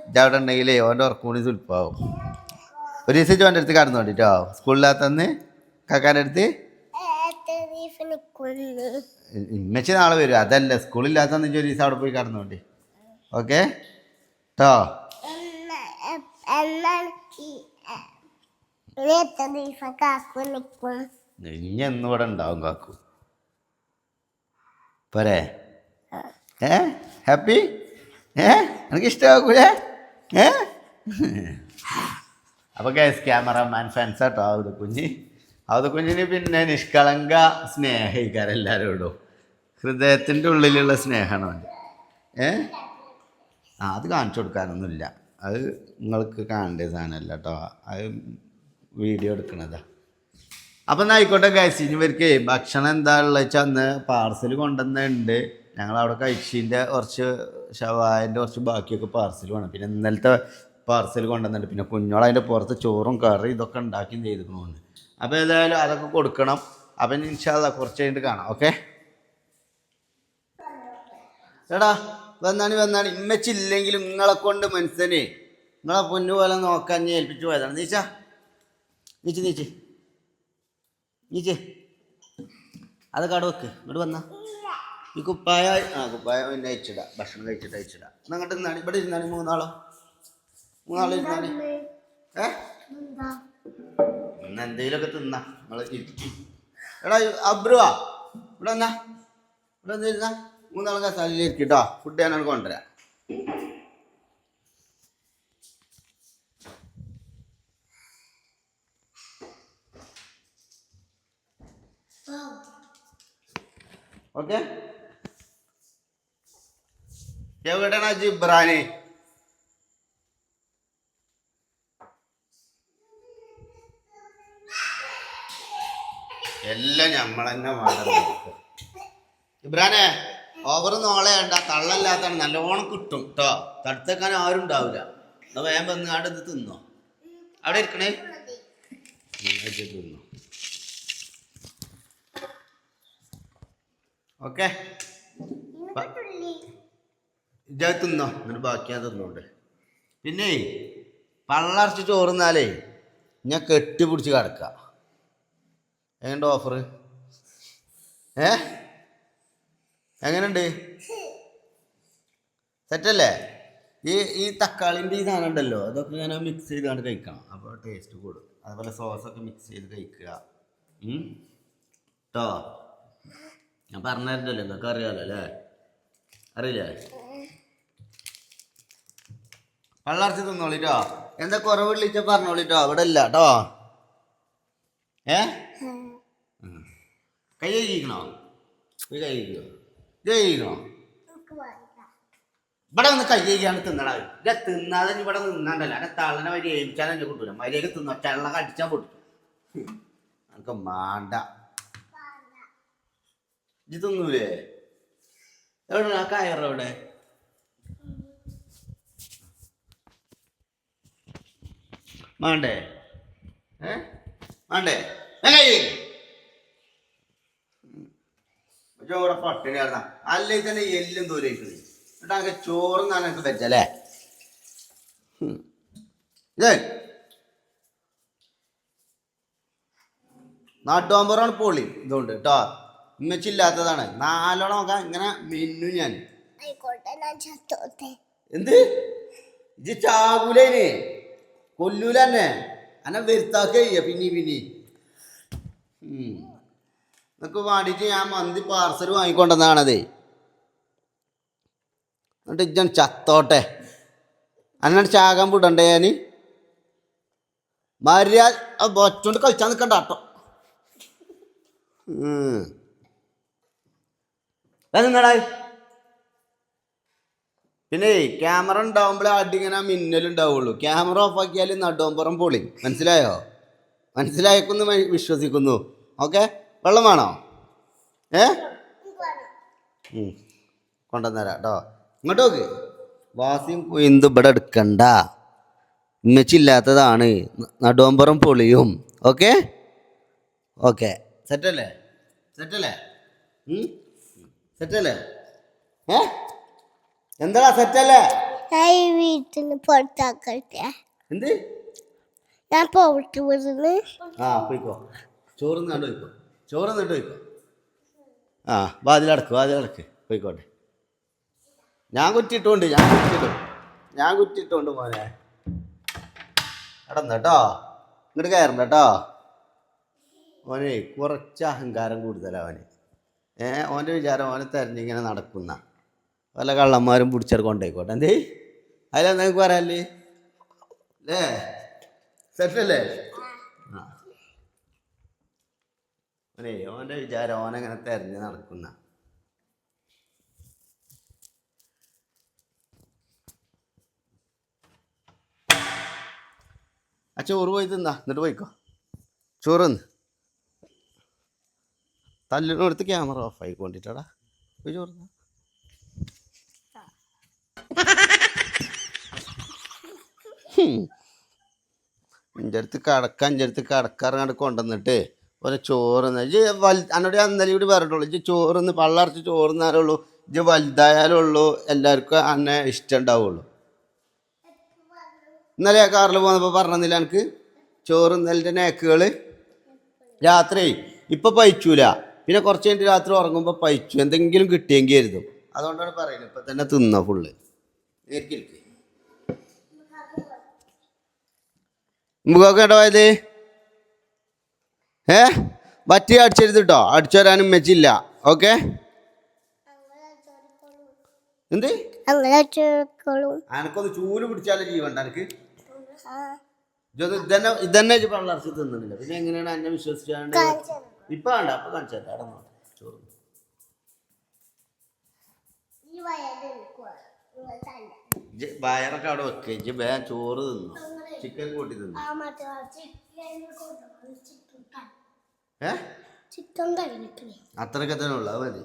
ഇത് അവിടെ ഉണ്ടെങ്കിലേ ഓൻ്റെ ഉറക്കൂടി സുൽപ്പാവും. ഒരു ദിവസം ഓൻ്റെ അടുത്ത് കിടന്നു വേണ്ടിട്ടോ, സ്കൂളിലാത്തന്ന് കാക്കാൻ്റെ അടുത്ത്. ഇമ്മച്ചി നാളെ വരും, അതല്ല സ്കൂളില്ലാത്തന്ന് ഒരു ദിവസം അവിടെ പോയി കിടന്നോണ്ടി. ഓക്കെ കേട്ടോ? ഇനി എന്നും ഇവിടെ ഉണ്ടാവും കാക്കു. പോരെ? ഹാപ്പി? എനിക്ക് ഇഷ്ടമാക്കൂലേ? അപ്പോൾ ഗൈസ് ക്യാമറമാൻ ഫാൻസ് കേട്ടോ അവതക്കുഞ്ഞിന് പിന്നെ നിഷ്കളങ്ക സ്നേഹിക്കാർ എല്ലാവരോടും ഹൃദയത്തിൻ്റെ ഉള്ളിലുള്ള സ്നേഹമാണ് അവൻ്റെ. അത് കാണിച്ചു കൊടുക്കാനൊന്നുമില്ല, അത് നിങ്ങൾക്ക് കാണേണ്ട സാധനമല്ല കേട്ടോ, അത് വീഡിയോ എടുക്കണതാ. അപ്പം എന്നാൽ ആയിക്കോട്ടെ ഗൈസ്. ഇനി ഇവർക്ക് ഭക്ഷണം എന്താ ഉള്ളത് വെച്ചാൽ അന്ന് പാർസൽ കൊണ്ടുവന്നുണ്ട്. ഞങ്ങളവിടെ കഴിച്ചതിൻ്റെ കുറച്ച് ഷവായൻ്റെ കുറച്ച് ബാക്കിയൊക്കെ പാർസൽ വേണം. പിന്നെ ഇന്നലത്തെ പാർസൽ കൊണ്ടുവന്നിട്ടുണ്ട്. പിന്നെ കുഞ്ഞോളതിൻ്റെ പുറത്ത് ചോറും കറി ഇതൊക്കെ ഉണ്ടാക്കി ചെയ്തിരിക്കണമെന്ന്. അപ്പോൾ ഏതായാലും അതൊക്കെ കൊടുക്കണം. അപ്പം ഇൻഷാ അല്ലാഹ് കുറച്ച് കഴിഞ്ഞിട്ട് കാണാം. ഓക്കെ ചേട്ടാ വന്നാണ് ഇമ്മച്ചില്ലെങ്കിലും നിങ്ങളെ കൊണ്ട് മനസ്സിനെ നിങ്ങളെ പൊന്നു പോലെ നോക്കാൻ ഞാൻ ഏൽപ്പിച്ചു പോയതാണ്. നീച്ച അത് കട വെക്ക്. ഇങ്ങോട്ട് വന്നാ ഈ കുപ്പായ പിന്നെ അയച്ചിടാം, ഭക്ഷണം കഴിച്ചിട്ട് അയച്ചിടാം. അങ്ങോട്ട് ഇരുന്നാണ്, ഇവിടെ ഇരുന്നാണ് മൂന്നാളോ ഇരുന്നാണ്. ഇന്ന് എന്തെങ്കിലുമൊക്കെ തിന്നാ നിങ്ങൾ. എടാ അബ്രുവാ ഇവിടെ വന്നാ, ഇവിടെ വന്നിരുന്നാ മൂന്നാളും കസാലിലിരിക്കും കേട്ടോ. ഫുഡ് ഞാനോട് കൊണ്ടുവരാം. ഓക്കെ എവിടെയാണ് ജിബ്രാന്? എല്ലാം നമ്മളെന്നെ വേണം. ഇബ്രാനെ ഓവർ നോളെ വേണ്ട, തള്ളല്ലാത്താണ്, നല്ലോണം കിട്ടും കേട്ടോ. തടുത്തേക്കാൻ ആരും ഉണ്ടാവില്ല. എന്നാ വേഗം വന്നാണ്ട് ഇത് തിന്നോ. അവിടെ ഇരിക്കണേ, തിന്നോ. ഓക്കെ ഇജ തിന്നോ, എന്നിട്ട് ബാക്കിയാ തിന്നോണ്ട്. പിന്നെ പള്ളറച്ച് ചോറുന്നാലേ ഞാൻ കെട്ടിപ്പിടിച്ച് കിടക്കുക. എങ്ങനെയുണ്ട് ഓഫർ? എങ്ങനെയുണ്ട്? സെറ്റല്ലേ? ഈ തക്കാളിൻ്റെ ഈ സാധനം ഉണ്ടല്ലോ, അതൊക്കെ ഞാൻ മിക്സ് ചെയ്താണ് കഴിക്കണം. അപ്പോൾ ടേസ്റ്റ് കൂടും. അതുപോലെ സോസൊക്കെ മിക്സ് ചെയ്ത് കഴിക്കുക കേട്ടോ. ഞാൻ പറഞ്ഞിട്ടുണ്ടല്ലോ, നിങ്ങൾക്ക് അറിയാമല്ലോ അല്ലേ? അറിയില്ലേ? പള്ളർച്ച് തിന്നോളിട്ടോ. എന്താ കുറവ് വിളിച്ച പറഞ്ഞോളിട്ടോ, അവിടെ ഇല്ല കേട്ടോ. കൈ കഴിക്കണോ? കഴിക്കണോ? ഇവിടെ വന്ന് കൈ കഴിക്കാണ് തിന്നണ. ഇല്ല തിന്നാതെ ഇവിടെ നിന്നാണ്ടല്ലോ, അന്നെ തള്ളനെ വരി ഏൽപ്പിച്ചാൽ എന്നെ കിട്ടൂല. മര്യാദ തിന്നോ, ചെള്ളൊക്കെ അടിച്ചാൽ പൊട്ടും. എനിക്ക് മാണ്ട. ഇത് തിന്നൂലേ? എവിടെ ആ കയറവിടെ? മാണ്ടേ? മാണ്ടേ? ചോടെ പട്ടിണി ആയിരുന്ന അല്ലേ തന്നെ എല്ലും തോലേക്കുന്നത്. എന്നിട്ട് അങ്ങനെ ചോറുന്നാണ് എനിക്ക് വെച്ചല്ലേ? ഇതേ നാട്ടുകാമ്പറാണ് പൊളി ഇതുകൊണ്ട് കേട്ടോ. ഇമ്മച്ചില്ലാത്തതാണ്. നാലോളം നോക്കാം ഇങ്ങനെ മിന്നു ഞാൻ. എന്ത് ഇത് ചാവൂലേന് കൊല്ലൂല തന്നെ അന്നെ വരുത്താക്കേ പിന്നെ നിനക്ക് വേണ്ടിയിട്ട് ഞാൻ മന്തി പാർസൽ വാങ്ങിക്കൊണ്ടെന്നാണതേ. എന്നിട്ട് ഇജ്ജൻ ചത്തോട്ടെ, അന്നാണ് ചാകാൻ വിടണ്ടേ? ഞാൻ മര്യാദ ബൊച്ചോണ്ട് കളിച്ചാൽ നിൽക്കണ്ട കേട്ടോ. നിന്നടാ പിന്നെ ക്യാമറ ഉണ്ടാവുമ്പോഴേ അടിങ്ങനെ മിന്നലുണ്ടാവുള്ളൂ. ക്യാമറ ഓഫ് ആക്കിയാൽ നടുവമ്പുറം പൊളി. മനസ്സിലായെന്ന് വിശ്വസിക്കുന്നു. ഓക്കെ, വെള്ളം വേണോ? കൊണ്ടുവന്നേരാ കേട്ടോ. ഇങ്ങോട്ട് നോക്ക്. വാസിയും കുയിന്തും ഇവിടെ എടുക്കണ്ട, ഇമ്മച്ചില്ലാത്തതാണ്. നടുവമ്പുറം പൊളിയും. ഓക്കെ ഓക്കെ, സെറ്റല്ലേ? എന്താ സെറ്റല്ലേ? വീട്ടിന് പുറത്താക്കട്ടെ. എന്ത്? ഞാൻ പോയിട്ട് വരുന്നു. പോയിക്കോ. ചോറുന്നിട്ട് പോയിക്കോ. വാതിലടക്ക് പോയിക്കോട്ടെ. ഞാൻ കുറ്റിട്ടുണ്ട് മോനെ. കേട്ടോ, ഇങ്ങോട്ട് കയറണ്ട കേട്ടോ. ഓനെ കുറച്ച് അഹങ്കാരം കൂടുതലാണ് അവന്. ഓൻ്റെ വിചാരം ഓനെ തെരഞ്ഞിങ്ങനെ നടക്കുന്ന വല്ല കള്ളന്മാരും പിടിച്ചെടുത്ത് കൊണ്ടുപോയിക്കോട്ടെ. എന്തേ അതിലെന്താ നിങ്ങൾക്ക് പറയാല്ലേ? സെറ്റല്ലേ? ഓൻ്റെ വിചാരം ഓനെങ്ങനെ തെരഞ്ഞ് നടക്കുന്ന. ചോറ് പോയി തിന്നാ, എന്നിട്ട് പോയിക്കോ. ചോറ് തിന്ന്. തല്ലിനടുത്ത് ക്യാമറ ഓഫ് ആയിക്കൊണ്ടിട്ടാടാ. പോയി ചോറ് തിന്നാ. എൻ്റെ അടുത്ത് കടക്കാറങ്ങാണ്ട് കൊണ്ടുവന്നിട്ട് ഒരു ചോറുന്ന് എന്നോട് അന്നലെ കൂടി പറഞ്ഞിട്ടുള്ളൂ. ഇജ്ജ് ചോറുന്ന് പള്ളറച്ച് ചോറുന്നാലുള്ളൂ, ഇജ്ജ് വലുതായാലുള്ളൂ എല്ലാവർക്കും അന്നെ ഇഷ്ടം ഉണ്ടാവുള്ളൂ. ഇന്നലെ ആ കാറിൽ പോകുന്നപ്പോൾ പറഞ്ഞില്ല എനിക്ക് ചോറ് ഇന്നലത്തെ നേക്കുകൾ രാത്രി ഇപ്പം പയിച്ചൂല, പിന്നെ കുറച്ച് കഴിഞ്ഞിട്ട് രാത്രി ഉറങ്ങുമ്പോൾ പയിച്ചു, എന്തെങ്കിലും കിട്ടിയെങ്കിൽ കരുതും. അതുകൊണ്ടാണ് പറയുന്നത് ഇപ്പം തന്നെ തിന്നോ ഫുള്ള്. നേരിക്കിരിക്കും മുഖമൊക്കെ കേട്ടോ പോയത്. ബറ്റി അടിച്ചെടുത്ത് കേട്ടോ, അടിച്ചു തരാനും മെച്ചില്ല. ഓക്കെ, എന്ത് അനക്കൊന്ന് ചൂല് പിടിച്ചാലേ ജീവണ്ട എനിക്ക്. ഇതന്നെ പള്ളർച്ച് തിന്നുന്നില്ല, പിന്നെ എങ്ങനെയാണ് എന്നെ വിശ്വസിച്ചാണ്ട്? ഇപ്പൊ വേണ്ട, അപ്പൊ കാണിച്ചു തരാം. ചോറ് വയറൊക്കെ അവിടെ വെക്കുക. ഇജ്ജ് വേഗം ചോറ് തിന്നു, ചിക്കൻ കൂട്ടി തിന്നു. അത്രയൊക്കെ തന്നെ ഉള്ളു, അത് മതി.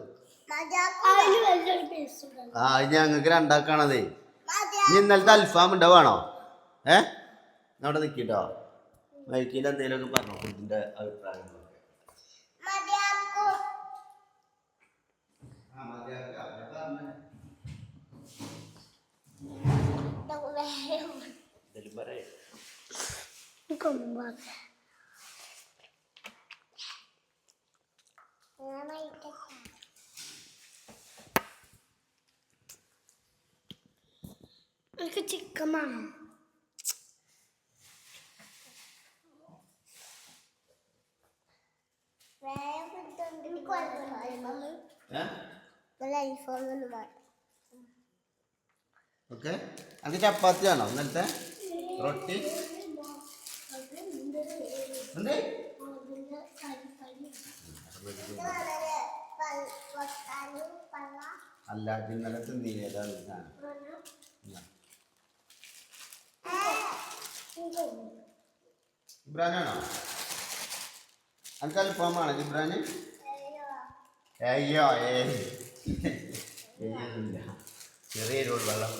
ഞങ്ങൾക്ക് രണ്ടാക്കാണതേ. ഇനി ഇന്നലത്തെ അൽഫാം ഉണ്ടാവാണോ? അവിടെ നിൽക്കിട്ടോ. മൈക്കിൽ എന്തെങ്കിലുമൊക്കെ പറഞ്ഞോ ഇതിന്റെ അഭിപ്രായങ്ങളൊക്കെ. എനിക്ക് ചിക്കൻ വേണം. ഓക്കെ, അത് ചപ്പാത്തി ആണോ ഇന്നലത്തെ? റൊട്ടി അല്ല, ഇന്നലെ തിന്നീല്ലേ? ഏതാണ് ഇബ്രാനാണോ? അനക്ക് അൽഫാമാണോ ഇബ്രാന്? അയ്യോ ചെറിയൊരു വെള്ളം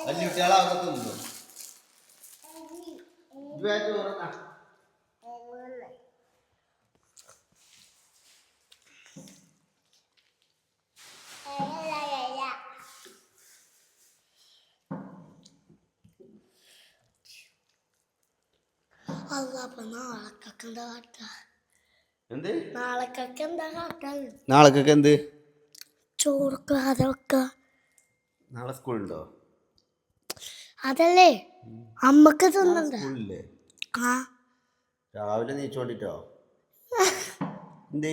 വലിയ കുട്ടികളാവുക തിന്നു. നാളേക്കൊക്കെ എന്ത്? നാളെ സ്കൂളുണ്ടോ? അതല്ലേ അമ്മക്ക് തിന്നണ്ടേ? സ്കൂളില്ലേ? രാവിലെ നീച്ചോണ്ടിട്ടോ? എന്തേ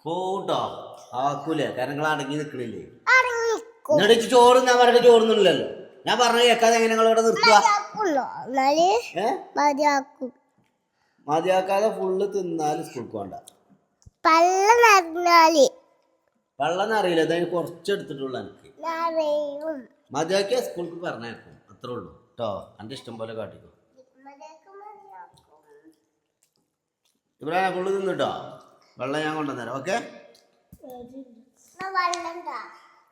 പോട്ടോ? ആക്കൂലേ? കാരണം നിങ്ങൾ അടങ്ങി നിക്കണില്ലേ? എന്നിട്ട് ചോറ് ഞാൻ പറഞ്ഞ ചോറുന്നില്ലല്ലോ. ഞാൻ പറഞ്ഞ കേൾക്കാതെ എങ്ങനെ നിങ്ങൾ ഇവിടെ നിർത്തുക? മതിയാക്കാതെ ഫുള്ള് തിന്നാല് സ്കൂൾക്ക് വേണ്ട. വെള്ളം അറിയില്ല, അതായത് കുറച്ച് എടുത്തിട്ടുള്ളൂ എനിക്ക്. മതിയാക്കിയ സ്കൂൾക്ക് പറഞ്ഞേക്കും, അത്രേ ഉള്ളൂ കേട്ടോ. എൻ്റെ ഇഷ്ടം പോലെ കാട്ടിക്കോ. ഇവിടെ ഫുള്ള് തിന്നിട്ടോ, വെള്ളം ഞാൻ കൊണ്ടുവന്നേരാം. ഓക്കെ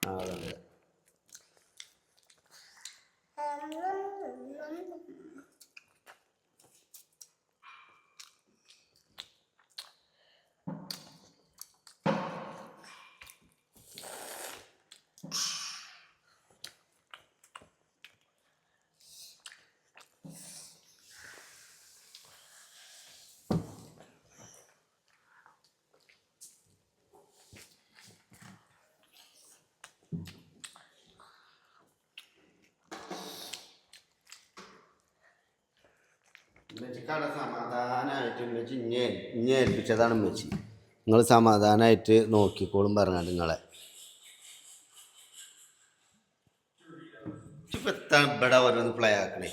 ആ അതെ. ഉമ്മച്ചിക്കാടെ സമാധാനമായിട്ട് ഉമ്മച്ചി ഇഞ്ഞെ ഏൽപ്പിച്ചതാണ് ഉമ്മച്ചി. നിങ്ങൾ സമാധാനമായിട്ട് നോക്കിക്കോളും പറഞ്ഞാൽ നിങ്ങളെ. ഇപ്പം എത്താണ് ഇവിടെ ഓരോന്ന് പ്ലേ ആക്കണേ.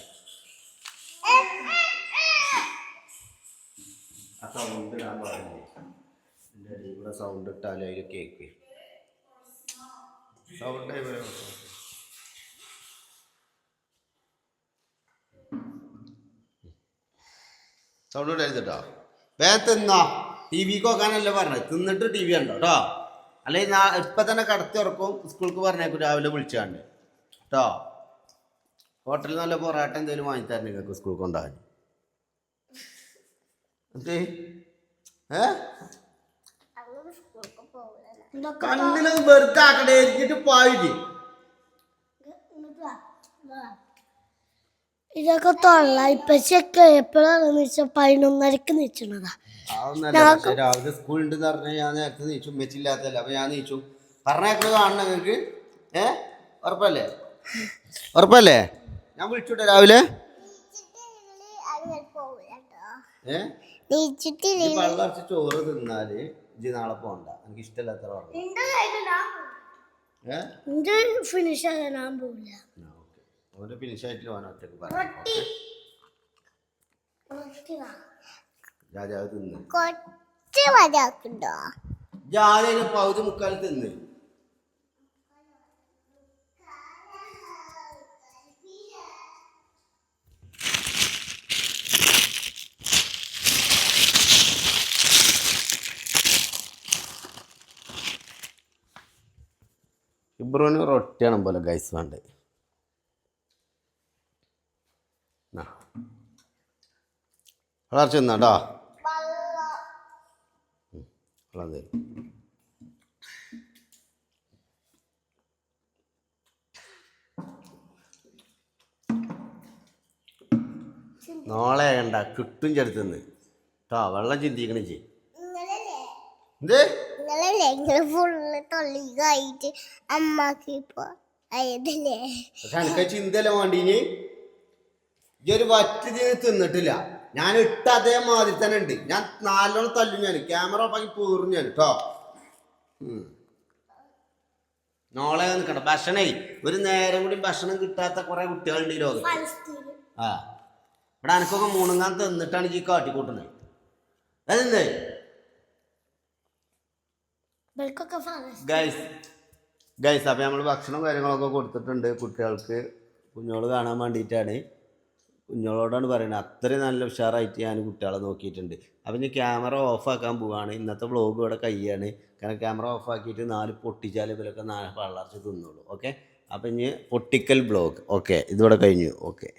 ആ സൗണ്ട് ഇടാൻ പാടില്ലേ, എൻ്റെ അടിയിൽ കൂടെ സൗണ്ട് ഇട്ടാലും അതിൽ കേക്ക് സൗണ്ട് സൗണ്ട് ഇട്ടായിരുന്നു കേട്ടോ. വേഗം തിന്നോ, ടി വിക്ക് നോക്കാനല്ലേ പറഞ്ഞത്, തിന്നിട്ട് ടി വി ഉണ്ടോ കേട്ടോ. അല്ലെങ്കിൽ ഇപ്പം തന്നെ കടത്തി ഉറക്കും, സ്കൂൾക്ക് പറഞ്ഞേക്കും രാവിലെ വിളിച്ചാണ്ട് കേട്ടോ. ഹോട്ടലിൽ നല്ല പൊറാട്ട എന്തെങ്കിലും വാങ്ങിത്തരണം നിങ്ങൾക്ക് സ്കൂൾക്ക് കൊണ്ടുപോകാൻ. കണ്ണിലൊന്നും വെറുതെ ആക്കട്ടെ, എരിഞ്ഞിട്ട് പായില്ലേ. ഇതൊക്കെ തൊള്ള ഇപ്പൊക്കെ എപ്പോഴാണ് നീച്ച 11:30 നീച്ചണതാ. രാവിലെ സ്കൂൾ ഉണ്ടെന്ന് പറഞ്ഞാൽ ഞാൻ നേരത്തെ നീച്ചു, മെച്ചില്ലാത്തല്ല. അപ്പൊ ഞാൻ നീച്ചു പറഞ്ഞേക്കണത് കാണണം നിങ്ങൾക്ക്. ഉറപ്പല്ലേ? ഉറപ്പല്ലേ? ഞാൻ വിളിച്ചോട്ടെ രാവിലെ. വെള്ളറച്ച് ചോറ് തിന്നാല് ഇജ്ജ് നാളെ പോണ്ട, എനിക്ക് ഇഷ്ടമല്ലാത്ത ഫിനിഷ് ആകാൻ പോവില്ല. ഓന്റെ ഫിനിഷ് ആയിട്ട് ഓൻ ഒറ്റക്ക് പറഞ്ഞു രാജാവ് തിന്ന് ജാതിന് പകുതി മുക്കാൽ തിന്ന്. ഇബ്രുവിന് റൊട്ടിയാണ് പോലെ ഗൈസ് വേണ്ടത്. വളർച്ച തിന്നാട്ടോ വെള്ളം തരും. നാളെ കണ്ട കിട്ടും ചെടുത്തുനിന്ന് കേട്ടോ. വെള്ളം ചിന്തിക്കണേ ചെയ്യും. എന്തേ ഫുള്ള് തൊള്ളിക്കായിട്ട് അമ്മക്ക് ഇപ്പൊ ആയതല്ലേ. പക്ഷെ എനിക്ക് ചിന്തയല്ലേ വേണ്ടീന്. ഈ ഒരു വറ്റ് തിന്നിട്ടില്ല, ഞാൻ ഇട്ട അതേമാതിരി തന്നെ ഉണ്ട്. ഞാൻ 4 തല്ലും, ഞാൻ ക്യാമറ ഓഫാക്കി പൂർണ്ണ കേട്ടോ. നോളെ നിൽക്കണ്ട ഭക്ഷണേ. ഒരു നേരം കൂടി ഭക്ഷണം കിട്ടാത്ത കുറെ കുട്ടികളുണ്ട് ഈ ലോകത്ത്. ആ ഇവിടെ എനിക്കൊക്കെ മുണുങ്ങാൻ തിന്നിട്ടാണ് ഈ കാട്ടിക്കൂട്ടുന്നത്. അതെന്തേ ഗൈസ് അപ്പം നമ്മൾ ഭക്ഷണം കാര്യങ്ങളൊക്കെ കൊടുത്തിട്ടുണ്ട് കുട്ടികൾക്ക്. കുഞ്ഞോള് കാണാൻ വേണ്ടിയിട്ടാണ്, കുഞ്ഞോളോടാണ് പറയുന്നത്. അത്രയും നല്ല ഉഷാറായിട്ട് ഞാൻ കുട്ടികളെ നോക്കിയിട്ടുണ്ട്. അപ്പം ഇനി ക്യാമറ ഓഫാക്കാൻ പോവുകയാണ്. ഇന്നത്തെ വ്ളോഗ് ഇവിടെ കഴിയാണ്. കാരണം ക്യാമറ ഓഫാക്കിയിട്ട് 4 പൊട്ടിച്ചാൽ ഇവരൊക്കെ 4 വളർച്ച തിന്നുള്ളൂ. ഓക്കെ, അപ്പം ഇനി പൊട്ടിക്കൽ വ്ളോഗ്. ഓക്കെ, ഇതിവിടെ കഴിഞ്ഞു. ഓക്കെ.